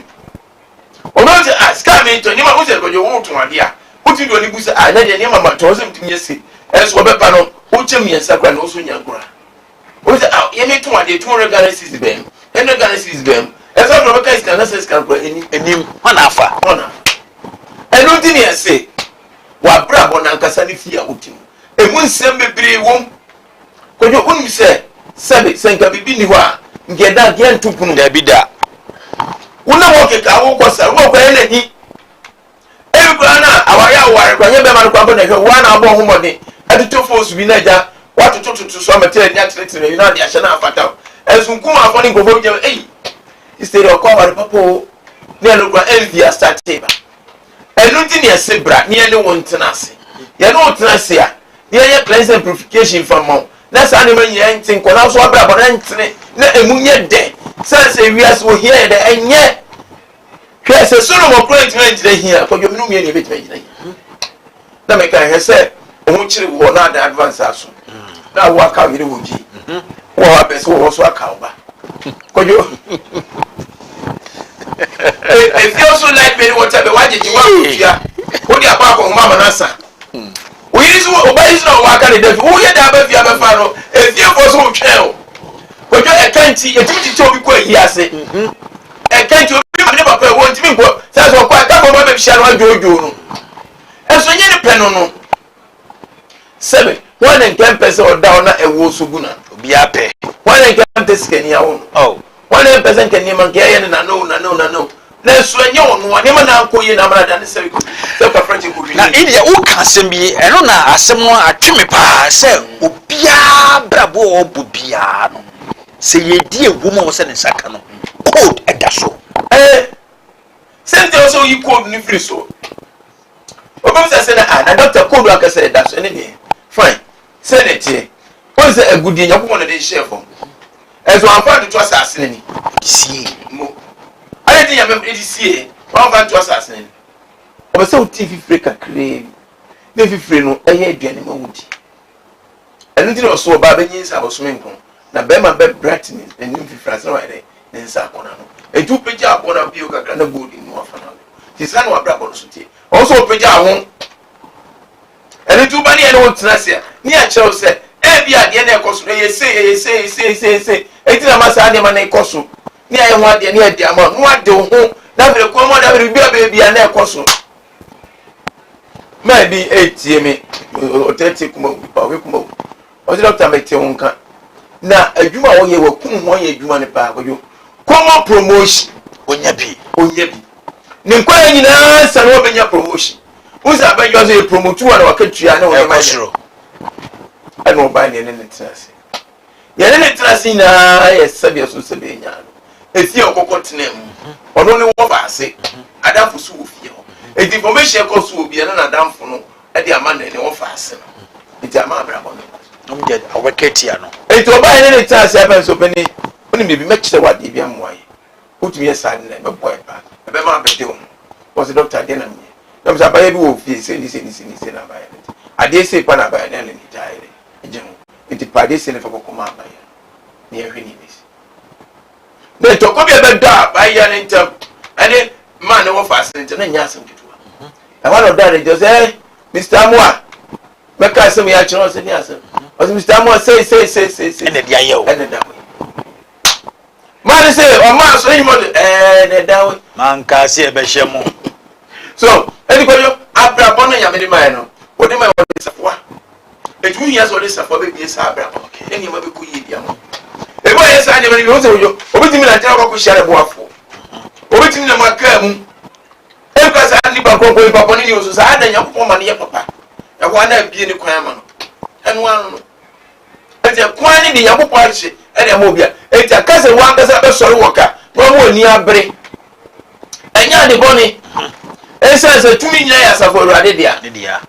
o no se aska me to ni ma wo se ko jo wo to ade a wo ti do ni busa a na de ni ma ma to so mtimi ese ezo wo be pa no o che mi esa kwa no so nyankura o se ye me to ade 200 Ghana cedis bem 100 Ghana cedis bem ezo no be ka iska na se iska kwa enim hona afa hona eno di ni ese wa bra bona nkasa ni fia otim emu nsem bebre wom kojo unim se sebe senka bibi ni ho a ngeda ge ntupunu da bida una wo ke ka wo kosa wo kwa na ni e kwa na awaya aware kwa nye be man kwa bo na hwe wa na abo ho mode adito force bi na ja watu tutu so metere nya tere you know dia shana afata esunkum afọ ni ngofo je instead of kwa wa papo ne lo kwa envia start ba enu ti ne sebra ne ne won tenase ye no tenase a ye pleasant purification from mo na sa ne manyi entin ko na so abra bo na ntene na emunye de sense wias wo here de enye hwe se Solomon point man jire hia ko jomnu mi ne betima jire na me kan he se o chiri wo na da advance aso na wo aka yire wo ji wo abese wo so aka ba ko jo if you also like very water be waje ji wa kufia wo di apa ko mama na sa we is obayiz na wa aka de defi wo ye da ba fia ba fa no if you for so twen o ko jo e kanti e timi ti obi ko yi ase e kanti obi ma ne papa e won timi ko sa so ko aka ko ba be fia no ajojo no e so nye ne peno no sebe one and 10% or down na e wo so guna obi ape one and 10% kenya won oh 100% kenya man kaya na no na so enye won ne ma na ankoye na mara dan sebe ko se ka french ko na idia wo ka asem bi eno na asem no atweme pa se obia brabo obubia no se yedi ewu mo se ne saka no code edaso sente also you code ni free so obam se na doctor code aka se edaso ene bi fine senate o se agudi nyakomo na de chef ezo amfa to asase ni sie mo ale di nyame de sie amfa to asase ni o se o tv free kakre ne fifre no eye aduane ma wudi enu ti no so ba be nyin sa bo so menko na be ma be bratini enu fifra se wa de nensa akona no etu peja akona bio kakra na gold no afana ti sa no abra bono so tie also peja ho ene tu ba ne ene wotena se ni a kyerɛw sɛ bi ade na ekoso no yese eti na masa ade ma na ekoso ni aye ho ade ne ade ama no ade ho na bere ko mo na bere bia na ekoso ma bi etie me otete kuma we kuma o ti doctor mete wonka na adwuma wo ye wakum ho ye adwuma ne pa akojo common promotion onya bi ne nkwa nyina sa no benya promotion uza banyo so ye promote wa na wakatua na wo ma shiro ano ba ne ne trase ye ne trase na ye sabe so sabe nya no efi okokotena mu ono ne wo ba ase adamfo so wo fie ho e information ko so obi na adamfo no e de ama ne wo fa ase no iti ama abrabo no no get awaketia no e to ba ne trase aban so pani oni me bi me kire wade bi amoaye otumi ye sa ne me boy pa e be ma bete wo was the doctor de na me na msa ba ye bi wo fie se ni na ba ye ade se pa na ba ye na le ni taire ejemu iti pade se ne fa kokoma ba ye ne ye hwini ni de to ko bi be da ba ye ne ntam ane man wo fa se ntam na nya asem ketua I want to die just say Mr. Amwa make asem ya chiro se ni asem o Mr. Amwa say ene dia ye o ene da man say o man so ni mo ene da we man ka se e be hwemo so anybody abrabon na yamede man no odi man wo safwa etu hiya so de safwa be bi sa abrabon eni ma be ko yi bia mo e bo yesa anya be wo se wo obitimi na tira ko share boafo obitimi na maka mu e ka sa ni ba ko papa ni oso sa ada nya ko ma ne ye papa ya ko na bie ni kwan ma no enu anu no e je kwan ni ya ko pa se e de mo bia e ja ka se wan ka sa be sori woka no mo ni abre enya de boni ese tumi nya ya saforo ade dia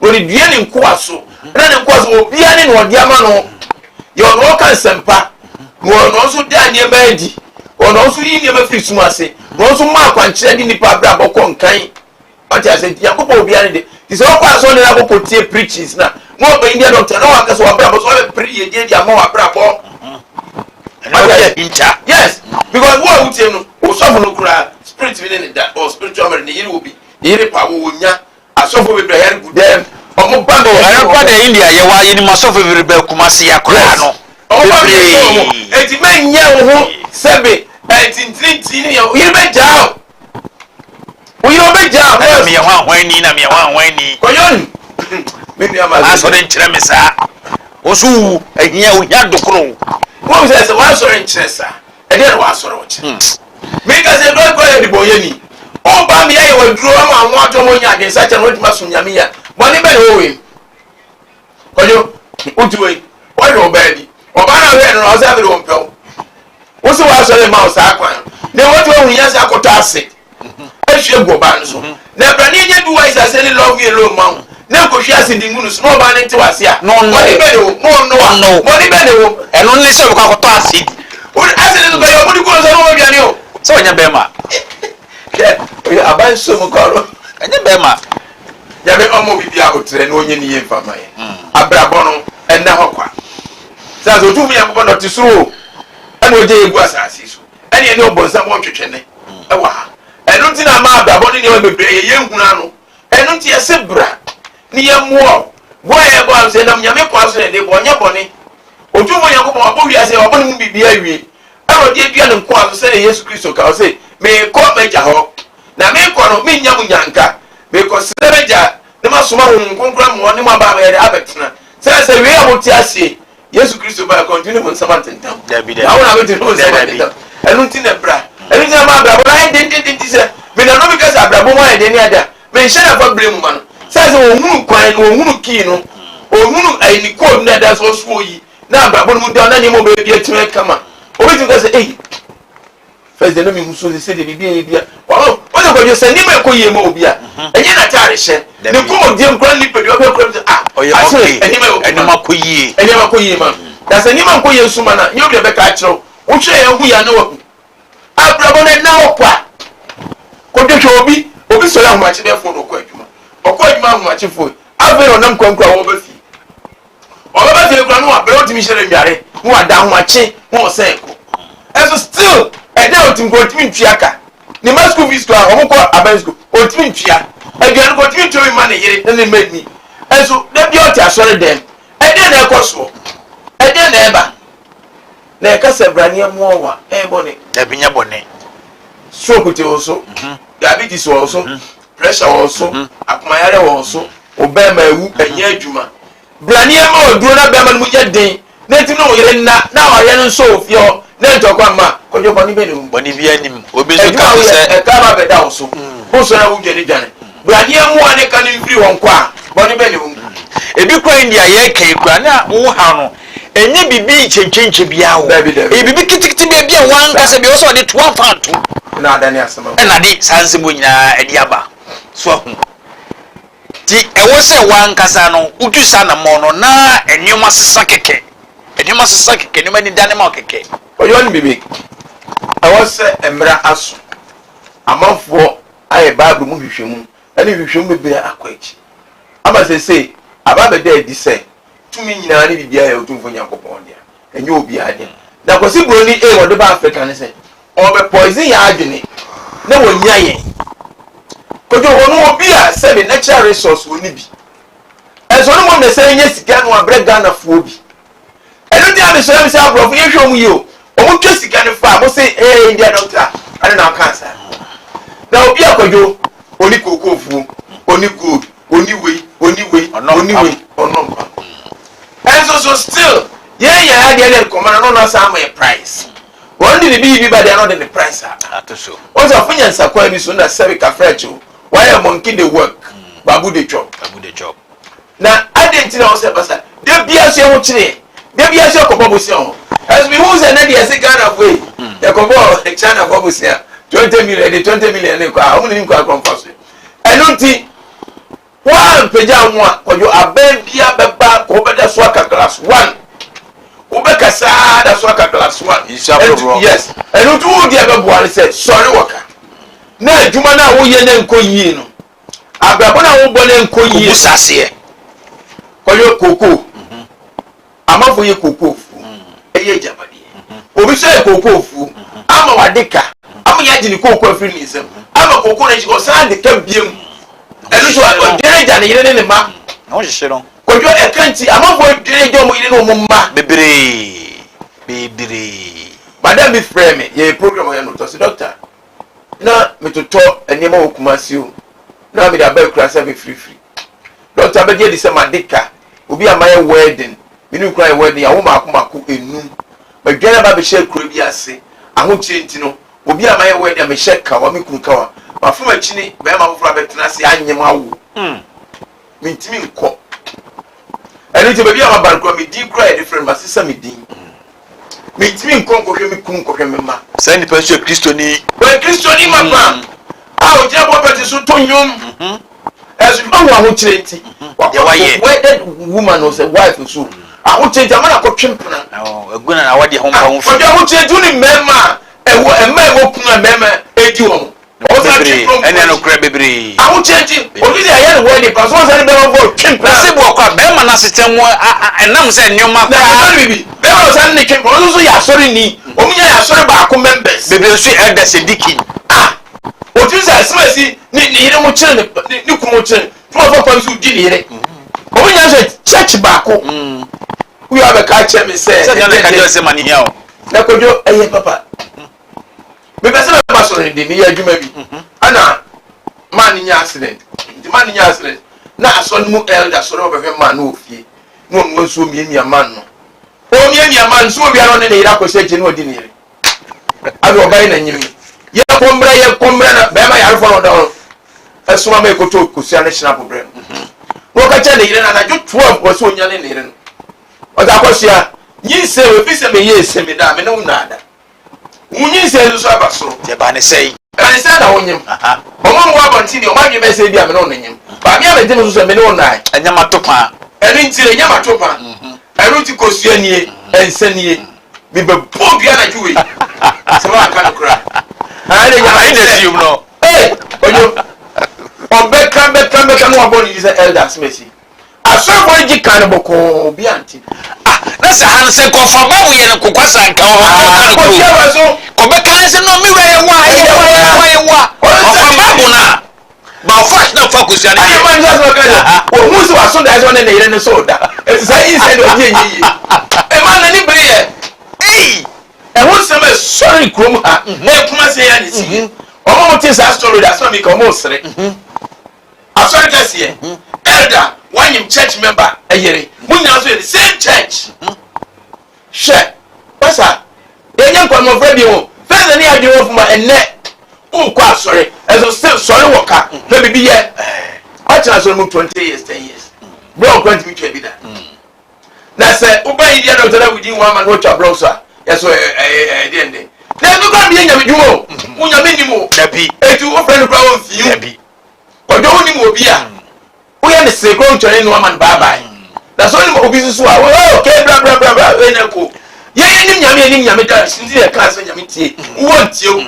ori dua ni nkoaso na ne nkoaso obia ne no odi ama no ye ono ka sempa no ono so da ne ma adi ono so yi ne ma firi sum ase no so ma akwankyere di nipa bra bokọ nkan ati ase dia ko obia ne de ti so kwa so ne na ko tie preachings na mo ba india doctor na wa ka so bra bo so be pre ye di ama wa bra bo yes because what would you know o so no kura spirit within that or spiritual man ne yiri obi yiri pa wo nya asofo bebre yari gudem omo bando ayakwa de India ye wa yini masofo bebre kumasi ya kura no bebre enti menya wo sebe enti ntinti ni yiri be jao wo yiri be jao na me hwan ni koyon me ni ama aso de nkyere me sa osu ehia ohia dokoro wo se wa so nkyere sa e de wa so ro nkyere me ka se do ko ye di boyeni o ba mi aye waduro ama anwo atomo nya de sa che no dima so nyame ya boni be no we kojo utuwe wa no ba di o ba na we no o sa be do mpew wo se wa so le ma o sa kwan de wo to hu ya sa akoto ase ehwe go ba nso na bra ni nye duwa isa se ni love you alone ma na ko hwi ase di ngunu so no ba ne nti wase a no boni be no no boni be no eno ne se ko akoto ase o ase ni be yo boni ko so no biane o so nya be ma aban so mo koro anya be ma ya be omo bibia otre na onye ni ye mfama ye abrabọ no enna hokwa sa so tu mi yakobọ no tisuro ena oje egu asase so ena ene obonsa mo twetwene e wa enu nti na ma abrabọ ni ye bebre ye nhuna no enu nti ye se bra ni ye muo bo ye bo am se na nyame kwa so ne de bo nya boni otu mo yakobọ obo wi ase obo ni mu bibia wi ena oje bia ne kwa so se Yesu Kristo ka o se me ko meja ho na me ko no me nya mu nyanka me ko sereja ne ma soma ho nkonkra mo ne ma ba be abetena se we aboti ase Yesu Kristo ba continue mo nsamantentam na wona be no nsamantentam enu nti na bra enu nti na ma bra bo na den se me na no be kasa bra bo mo ya den ada me nhyɛ na fa bre mu ma no se ohunu kwan no ohunu kii no ohunu ayini ko na da so so yi na bra bo no mu da na ne mo be bi atime kama obi ka say first de no mi muso se de bibia oh o de ko je se ni me ko ye mo obia enye na tare hye ne ko odie nkran ni pedi o be kram ah okay eni ma ko yie ma da se ni ma ko ye suma na nyo be ka kiro wo hwe ye hu ya na wo abrabo na okwa ko de obi so ya hu achi be fo no ko adwuma hu achi fo avero nam kwankwa wo be fi o be fi kra no abe o timi hye re miare hu ada hu achi hu o sen ko eso still ɛdɛ otim ko otimi ntuaka ne ma school fees ko a ɔmo kɔ aban school otimi ntua aduane ko otimi ntua ma ne yere ne ma ni ɛso da bi ɔte asɔre dɛm ɛdɛ na ɛkɔ so ɛdɛ na ɛba na ɛkasa brania mu ɔwa ɛbɔne dabi nya bɔne stroke te wo so diabetes wo so pressure wo so akomayare wo so obema ewu anya adwuma brania ma oduro na bema mu nya den na tim no yere na ɔyɛ no so ofio na ntɔkwa ma kɔdwo bɔne be ne mu bɔne bi anim obi so ka sɛ ɛka ba bɛda wo so wo so na wo dwane dwane brania mu ane ka ne mfiri wɔn kɔ a bɔne be ne mu ebi kwa india yɛ kai kura na wo ha no enye bibi chenchenche bia wo bibi kitikiti bia wan ka sɛ bi wo so de to afa to na adane asɛm na de sanse bo nyina adi aba so ho ti ɛwɔ sɛ wan kasa no utu sa na mo no na enwoma sesa keke enwoma ni dane ma keke oyo ni bibi ɛwɔ sɛ emra aso amanfo ayɛ bible mu hwehwɛmu ɛne hwehwɛmu bebe akɔ akyi ama sɛ aba bɛda adi sɛ tumi nyinaa ne bibia yɛ otumfo nyankopɔn dia ɛnyɛ obi ade na kwasi broni wɔde ba africa ne sɛ ɔbɛ poison ya adwene na wonya yɛ kojo hono obi a sɛ be natural resource woni bi ɛso no mo na sɛ nya sika no abrɛ Ghana fo bi ɛno dia me sɛ me sɛ abrɔfo yɛ hwɛ mu yi o ɔmo twa sika no fa mo sɛ India doctor ane na cancer na obi akojo oni kokofu oni gold oni wei onompa so still yeah there command no na say my price one dey be but they not the price ato so what's a funya nsakwa bi so na say ka frecho why a monkey dey work babu dey chop na identity na say basa dey bia so ho kire dey bia so ko bobo si ho as we who say na dey say Ghana way dey ko bo China bobo si 20 million ne kwa o ni kwa confess enunti one peja nwa kojo aben bia beba ko beda so aka class 1 ubeka sa da so aka class 1 yes enunti wo dia bebo ale say sorry waka na adwuma na wo ye na nko yie no abrabo na wo bo na nko yie busase kojo koko amafo ye koko fu eye jabade obi so ye koko fu ama wadeka ama ya jini koko afiri ni nsem ama koko na jiko sa de kam biem elu so dereja ne yire ne ma no hye no kojo e kanti amafo dereja mo yire no mo ma bebre madam be frame me ye program ya no to doctor na metoto enema okumasi o na me da ba kura se be free doctor be di se madeka obi amaye wedding minu kura wedding awo makomako enum madwana ba be share kura bi ase aho chenti no obi amaye wedding me share ka wa me kuru ka wa mafuma chini be ma foforo betena se anyem awo mintimi nko eni te be bia ma bar kura me di kura e different ma sisa me din mintimi nko hwe me kuru hwe me ma say ni pastor Kristoni ma pa a o je bo beti so to nyum as you know aho chenti wedded woman was a wife so aho chenti amana ko twempena eguna na wade ho mpa ho fi aho chenti ni mema ewo ewo kuna mema edi wo ene no kra bebre aho chenti obi dey aye wedding pa so say be wo twempena se bo kwa be ma na setem enam se nyoma na bibi be wo say ne twempena so ya sori ni omunya ya sori ba ko members bebre so elder sediki o ti say smasi ni yire mo kire ni kumo kire to fa pa so di ni yire omunya say church ba ko we have a catch me say se na ka jo se mani hia o na kojo eye papa me be se ba so ni ni ya adwuma bi ana man nya accident na aso mu elder so ro be man no ofie no mo so miemia man no o miemia man so obi aro ne ne ira ko se je no di ni ire abi obai na nyimi ye kombra na be ma yare fo no do esuma me ko to kusia ne hina problem wo ka cha ne ire na ju 12 ko so nya ne ire no o ta ko sia nyi se we fi se me ye se me da me no na da munyi se so aba so je ba ne sei kan se na wonyim o mo wa bonti ni o ma dwe me se bia me no nyim ba bia me dem so me no na enya matopa eni ntire enya matopa enu ti ko sia nie ensanie me be bo bia na juwe se wa ka kura ale nya ai na sium no ojo obeka no aboni is elders messi asofo ji kan boko bi anti na sa han se ko fa ba wo ye no kokwasa nka ho ko tia wa so ko be kan se no mi we ye wa o fa ba bu na ba fa na fa kusia ayi man just no ka o hu se wa so da so na yire ne so da e say inside o je yi e man na ni bere eh e hu se me sorry krom ha e kuma se ya ni si o mo ti sa story da so mi ko mo sere asori kase elder one him church member ayere munya so the same church she pasa yenye kwa mo fredi ho feze ni adwe wo fuma enne o kwa asori ezo still sorry woka na bibi ye acha so mu 20 years 10 years bro kwant mi twa bi da na se uba yi dia doctor within one man watch bro so yeso dende na bi kwa bi nya mi dwumo munya mi ni mo da bi etu o friend kwa won fi da bi ojo ni mo bi a wo ye ne se ko ntwere no man bye bye da so ni mo bi susu a wo okay bra bra bra bra we na ko ye nim nyame da sinzi e ka so nyame tie wo ntie o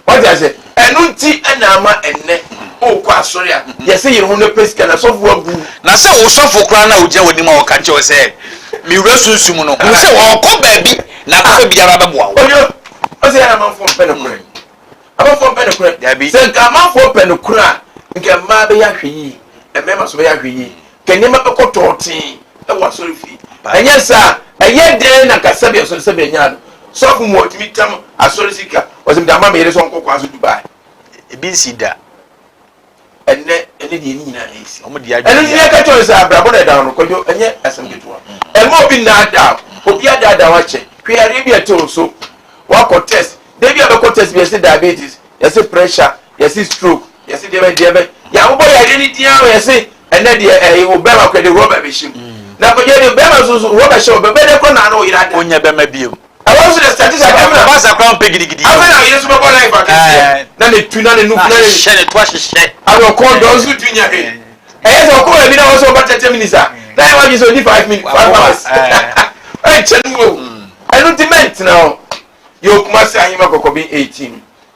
what I say enu nti na ama enne o ko asori a ye se yire ho no pesika na so fu agu na se wo sofo kra na oje woni ma wo ka nche se mi wura sunsum no wo se wo ko ba bi na ko biara ba boa wo ojo o se ya man fo pe no kure aba fo pe no kure se ka man fo pe no kure nke ma be ya hwe yi e me ma so be ya hwe yi kenye ma be ko totin e wa sori fi enye sa eye de na ka sabe so sabe nya no so fu mo timi tam asori sika o se mi da ma me yere so nkoko aso Dubai e bi si da enne de ni nyina na isi o mo dia enne ni ka to sa abra bo na da no kojo enye asem getuwa e mo bi na da obi ada da wa che hwe are bi eto so wa ko test de bi be ko test bi se diabetes ya se pressure ya se stroke ya se diabetes ya wo bo ya de ni dia o ya se enne de o be ma ko de rubber be shim na ko je de be ma so rubber shim be de ko na no ira da onya be ma biom awo so the statistics camera ba sa crown pe gidigidi afa na yesu be ko life akese na ne tu na ne nu na ne shene to hye awo ko do so tu nya he so ko e bi na wo so ba 30 minutes na e wa ji so 5 minutes 5 hours eh chenwo enutiment now yo kuma se ahima kokobi 18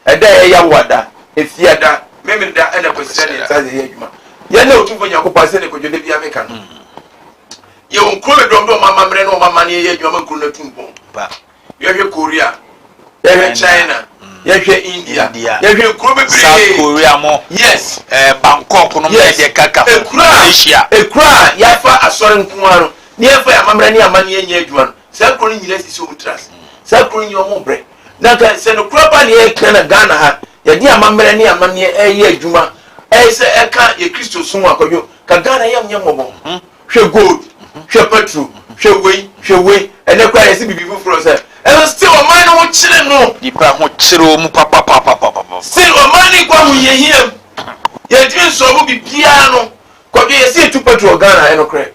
eda ya wada efiada memenda ena kwesene taze ye adwuma ye na otumfo nyakopa se ne kodwode bia meka no ye onkro domdo mama mre no mama ne ye adwuma nkro na tumpo ba ye hwe Korea ye hwe China ye hwe India ye hwe nkro bebre South Korea mo yes Bangkok no me de kaka Asia ekura ya fa asore nko aro ne fa ya mamre ne amane ye nya adwuma sa kro nyina sisi omtras sa kro nyi omo bre na ka se no kro ba ne ye kana Ghana ha ye di amamre ne amane ye adwuma se eka ye Kristo sun akojo ka Ghana yam nyamobo hwe gold hwe petrol hwe wei ene kwa ye si bibi fufuro se still o man no chire no di pra ho chire o mu papa still o man kwa hu ye hiem ye din so bu bibia no ko ye si tu petrol Ghana eno kre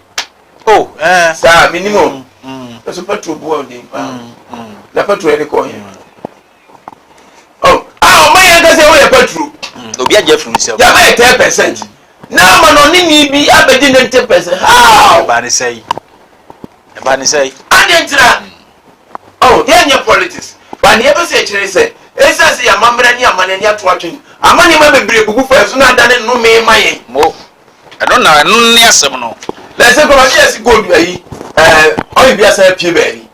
oh sa minimum so petrol bu o din pa la petrol ene ko hiem oh o man ye ga se o ye petrol obi aje funu se ya be 10% na ma no ni bi abedi 90% how ba ni say adentra oh there nye politics but ne be say kire say esa say ya mamra ni amane ni ato atwen amane ma bebre bugu fa so na dane no me maye mo I don't know no ni asem no la say ko ba yes gold ayi oil bi asa pie ba ni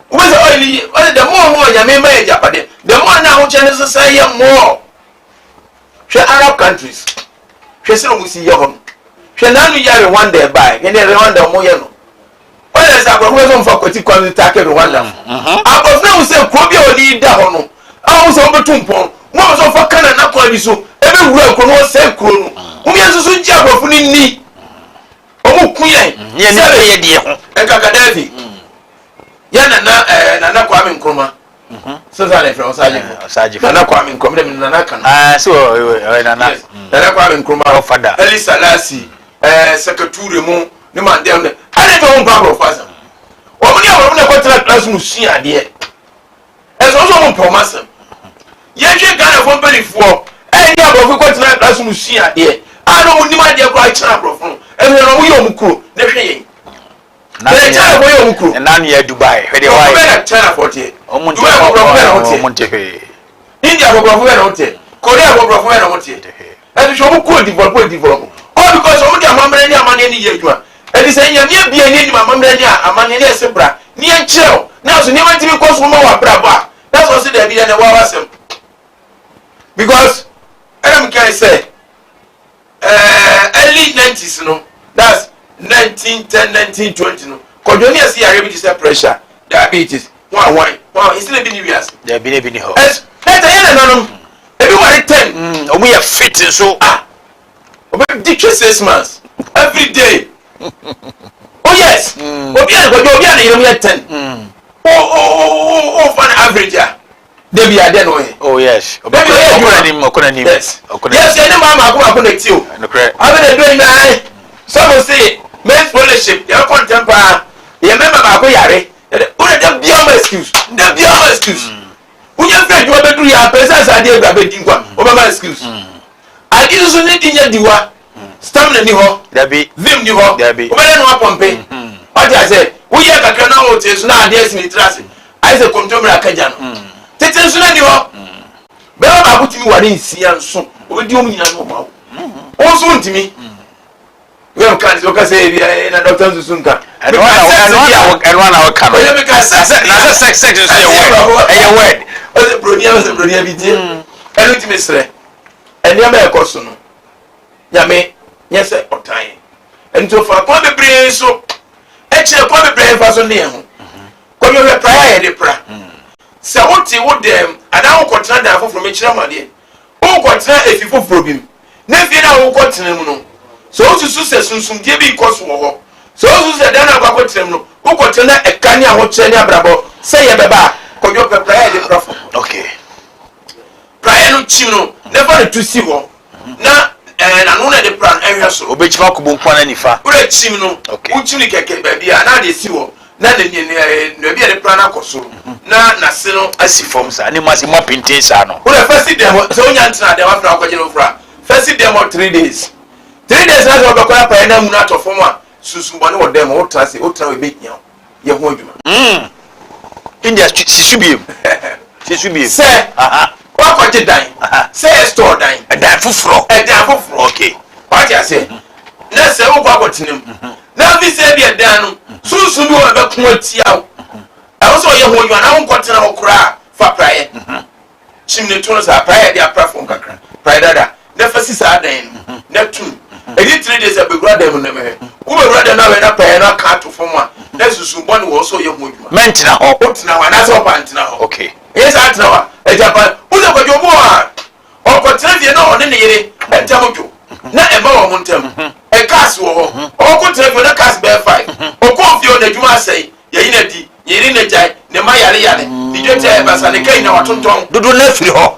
wo say oil the more mo nya me maye japade the more na ho chene so say ya more hwe Arab countries hwe se mo si ye ho hwe na no ya Rwanda buy ene Rwanda mo ye no oya sa ko so mfa kwati kwani take Rwanda abofna wo se ko bi oni da ho no a wo se obetumpon mo so fa kana na kwa bi so ebe wura ko no se kro no mo ye so nji abofu ni omo kuye ye ni ye die ho e ka Gaddafi ya na kwa mi nkroma so za le from saje na kwa mi nkroma de na kana so na kwa mi nkroma fada Ali Salasi secretary mu ni man dem ne ane to on pablo fasa o mo ni awon ne ko tra class mu sua de e so mo promise ye hwe Ghana fo pelifo ni abofo ko tra class mu sua de ano mo ni ma de ko a kira abofo e no mo yo mukro ne hwe yen na China ko yo mukro na na ya Dubai hwe de why o be China 40 o mo nte hwe India ko profo na hote Korea ko profo na hote e so mo ko develop all because o mo di amamre ni amane ni ye adwa e edi say nya ne bia ne nim amamra ni amane ne sebra ne enkyerɛw na so ne wantimi kɔ so ma wa bra ba that's what say there be na wa wasem because I'm can say early 90s no that's 1910 1920 no kodoni asi yare bi say pressure diabetes one it's still be new years there be ni ho yes later yana nanom ebi wari 10 omu ya fit so obi di 6 months every day oh yes obi an gojo obi an yere 10 oh for an average they be there no oh yes okona nim yes any mama akoma ti o no correct I been doing that some say men's scholarship your contemporary you remember ba ko yare o dey be excuse unya fẹ́ ju obedu ya pesa sa dey gba be din kwa o ba excuse adi so ne dinya diwa stamina ni ho dabi vim ni ho o be no apompe o ja say wo ye kakra na o te so na ade esi ni trase ai se kontomra kaja no tete so na ni ho be ba ko timi ware nsia nso o be di o nyina no ma o so ntimi we kan so ka say na doctor Susunka and one hour can o be ka sex is a word o se bronia bi tie enu timi sre eni ama ekoso no nyame nyese otan ento fa kwa bebre so eche kwa bebre fa so ne ho kwa me prayer de pra se woti wo dem ada wo kotra da foforo me kira made wo kotra efi foforo bim na fi na wo kotra mu no so wo susu se sunsun die bi koso wo ho so wo susu se da na kwa kotra mu no wo kotra na ekani a ho kire ni abrabo se ye beba kwa yo prayer de pra okay prayer no chi no never to see wo na na no na de plan ehwe so obechifa kubo nkwa na nifa ure chim no uchimi keke baby na de si wo na de ne bia de plan akoso na se no asi form sa ni masi mo pintin sa no ure first dem so onya ntina dem after akwaje no fra first dem 3 days na so be kwa pa na mu na to form a susu bone wo dem wo tra we be nya ye ho adwuma india sisubiem se wa kwaje dan se store dan fufuro okay what you say na se wo kwa kotinem na vi se bia dan no susu bi wo be ko atia wo e so ye ho adwuma na wo kotena wo kura fa praye chimne to no sa praye dia platform kakra praye dada na fasi sa dan na tu edi 3 days abegura dem na me wo begura dem na we na praye na ka to form a na susu bone wo so ye ho adwuma mentina ho otina wa na so pantina ho okay yes atina wa e japan uzo ko jobo a o ko trevie na one ne yire entamojo na e ma wo montem e cast wo ho o ko trevie na cast be 5 o ko fio na djuma sei ye yina di yiri na jai ne ma yare di jote e basa ne kai na watonton dodo na firi ho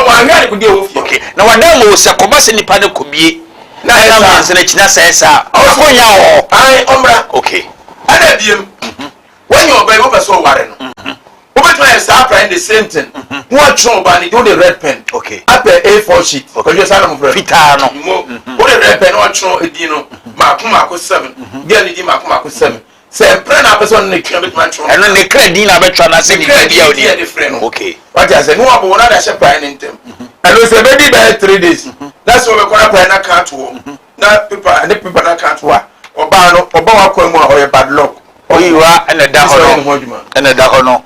wa hware ko de wo fio okay na wadam wo se ko base nipa ne kobie na esa man se na china sesa o ko nya ho ai omra okay ana biem when you obey wo beso ware no obetwa sa apply the same thing one tron ba ni do the red pen okay apple A4 sheet ko je sa na mo fre fita no wo the red pen one tron edi no makoma 7 dia ni di makoma 7 se pre na person ne kra betwa tron eno ne kra din na betwa na se ni dia odi dia different okay what you say no abo na da she plan ntem eno se be di by 3 days that's why we gonna plan na count wo na paper na count wa oba no oba wa kwa mu a o ye bad luck oyiwa ena da ho no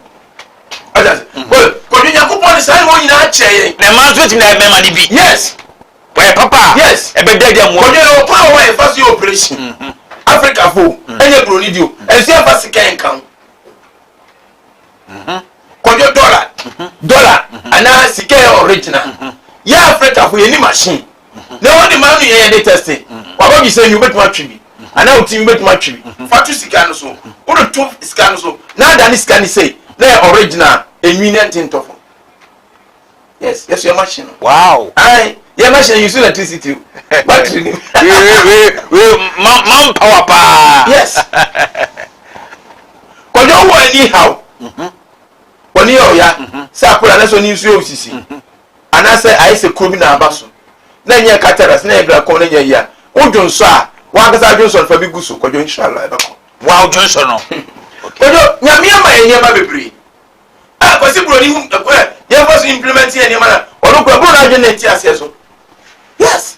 well ko ni yakupon sai mo nyina cheye na ma so ti na be ma di bi yes we papa yes e be dede mo ko ni o pa wa e fast operation Africa fo enye broni dio e si fast kan kan ko ni dollar ana sike original ya Africa fo ye ni machine na won di man ye dey testing wa ba bi say you bet ma twi ana o ti bet ma twi fa tu sika no so o do tu sika no so na da ni sika ni say na original eminent intofo yes your machine wow ai your machine use electricity battery we man power pa yes ko jo wo any how woni o ya sa pula na so ni nsu osisi ana say ai se krobi na abaso na nye cateras na ebra ko na nye ya ojo nso a wa gasa Johnson fa bi guso ko jo inshallah e ba ko wow Johnson no ko jo nyame ma enye ma bebre ah ko si broni hu ko ye for implement enye ma na onu ko bro na je na ti ase so yes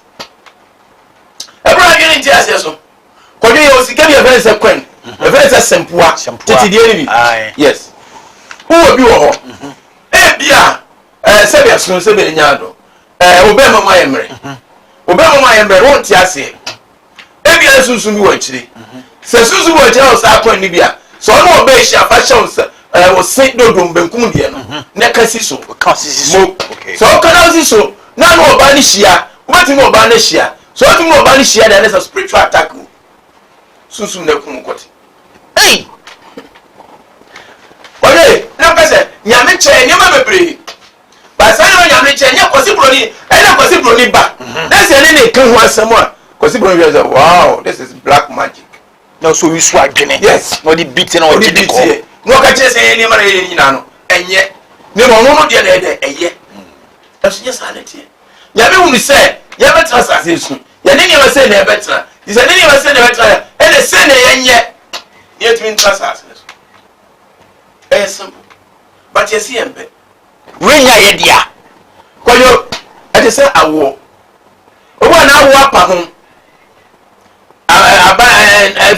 e bro na je na ti ase so Kojo ye osika bi e fere se kwen e fere se sempua titi die ni yes who obi wo ho e bia se bia sun se be nya do obe mama yemre obe mama yemre won ti ase e bia sunsun bi wo chire se sunsun wo je o sa kwen ni bia so no obe hia fa hye onsa wo se dodom benkum die no ne kasi so okay so kana si so na no oba ni hia what you oba ni hia so what you oba ni hia there is a spiritual attack sunsun na kum kwoti hey oye na pese nyame che nyama bebre ba sa na nyame che nya kwasi broni e na kwasi broni ba na se ne kan ho asem a kwasi broni say wow this is black magic no so we swa adwene yes no the beat na o di ko no ka che se ne mara ye nyina no enye ne mo no de na de eye aso nya sa na tie nyame hu ni se ya betra sa se su ya ne nyama se na betra is ne nyama se na betra e ne se na yenye yet mean trasa se simple but you see embe we nya ye dia koyo e say awo obo na awo apa ho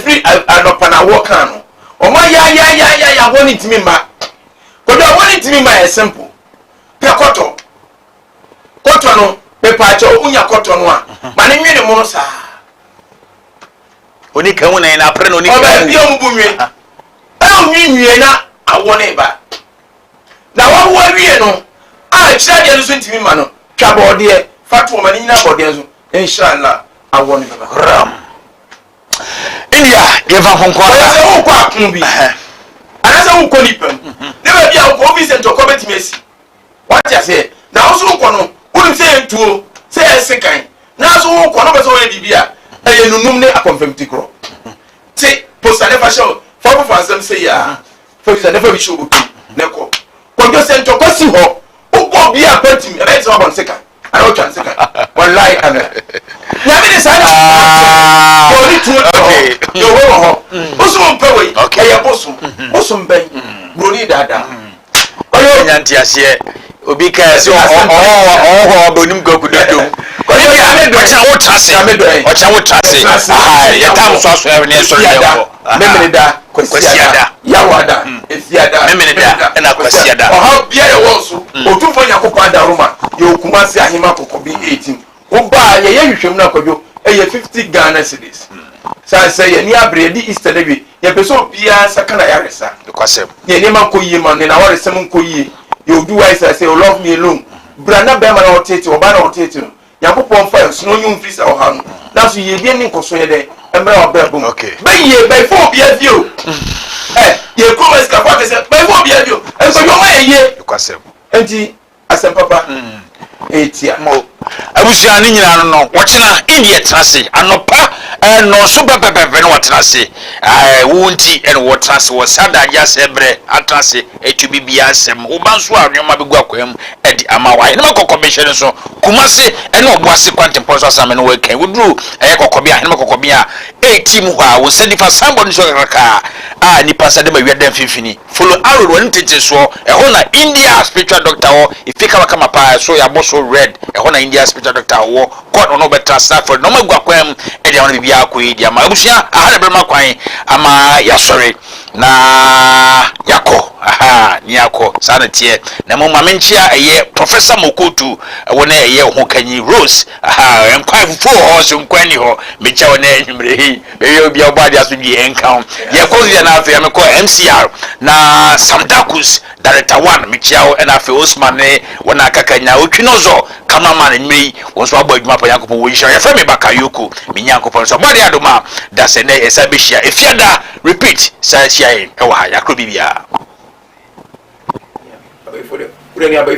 free anopa na wo kan no o ma ya woni timi ma koyo woni timi ma e simple pe koto no pe pa cho unya koto no a ma ne nwene mo sa oni kan wona na pre no oni kan o ba bi o mu bunwe e nwie na awo ne ba na wo wie no a kira de no so ntimi ma no twa bode fatu ma ni nyina bode so inshallah awo ne ba ram india eva honko ala se wo kwa kun bi ana se wo ko ni pam ne ba bia wo Vincent to comment mesi what ya say na wo so ko no wo se entuo se esekan na so wo ko no be so we bibia e nunum ne akonfemti kro ti posta ne fa show for ansem say ya for you never be show neko ko se nto ko si ho wo bia patim e be se wa bon sekan ana o chan sekan wallahi ana ya me say ko ni tuo yo wo ho osum pe we e ya bosum ben broni dada oyo nyanti ase obi ka se o bonim goku dodo ko ni ya me do cha wo trase o cha wo trase ya tam so aso ya ne so ya ko memene da kwasiada yawada efiada memene da na kwasiada o ha bia ye wo so otufo yakopaa da roma ye okumase ahima kokobi 18 wo ba ye hwehwem na kwadwo e ye 50 Ghana cedis sa say ye ni abre di Easter day ye peso bia sakana yaresa kwasem ye ni man ko yie man na waresem ko yie ye odu wise say love me alone brana be ma na otete oba na otete no yakopon fa so no nyum frisa o ha no na so ye die ni nkoso ye de emra obabum be ye be fo bia bio ye ko wes ka fa say be fo bia bio en so yo ma ye kwasem enti asem papa etia mo abusia ni nyina no wochena india trase anopa no so bebebebe no wotrase wonti en wotrase wo sadaja sebre atrase etubi bia asem wo banso anwoma begu akwam edi amawa ne makokobehye so kumase ene oboase kwantempo so asame no wakan wuduru kokobia ne makokobia 18 ho a wo sedifa sambo no so kaka nipa sade ma wiadan fifini follow arrow won tete so na india spiritual doctor wo ifika kama pa so ya boso red na india spiritual doctor wo ko no better Stafford no magu akwam e dia wona bibia akoyi dia ma abusia ahana brema kwan ama ya sorry na yako ni yako sana tie na mo mamenchia eye professor Mokotu wona eye ho kanyi Rose enkwan fo ho so nkwani ho mecha wona enwumrehi be obi obadi aso bi enkan ye ko ya na afi me ko MCR na Samdakus director 1 mechia wo na afi Osman ne wona kakanya otwinozo cameraman nmei wonso abo adwuma pa Yakob wo yisha ya fa me bakayoko me Yakob so body adoma da se ne esa be hia efiada repeat sa hia e wa ha yakro bibia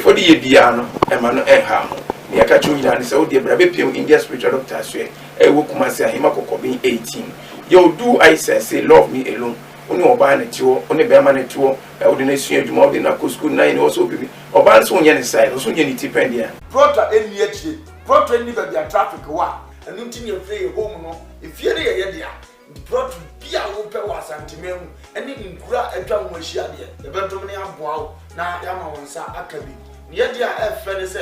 for the year no emano ha ya ka chu nyina se odi bra be piem India spiritual doctor so e wo kuma se ahima kokobi 18 you do I say love me alone oni oba na tiwo oni be ma na tiwo odi na sua adwuma odi na ko school 9 also bibi oba nso onye ne side so onye ni tipendia prota eni etie prota eni ba bia traffic wa enu ntini efre home no efie ne ye dia prota bia wo pe wa santimemu eni nkura atwa ho ahia de ebentom ne aboa wo na ya ma wonsa akabi ye dia efre ne se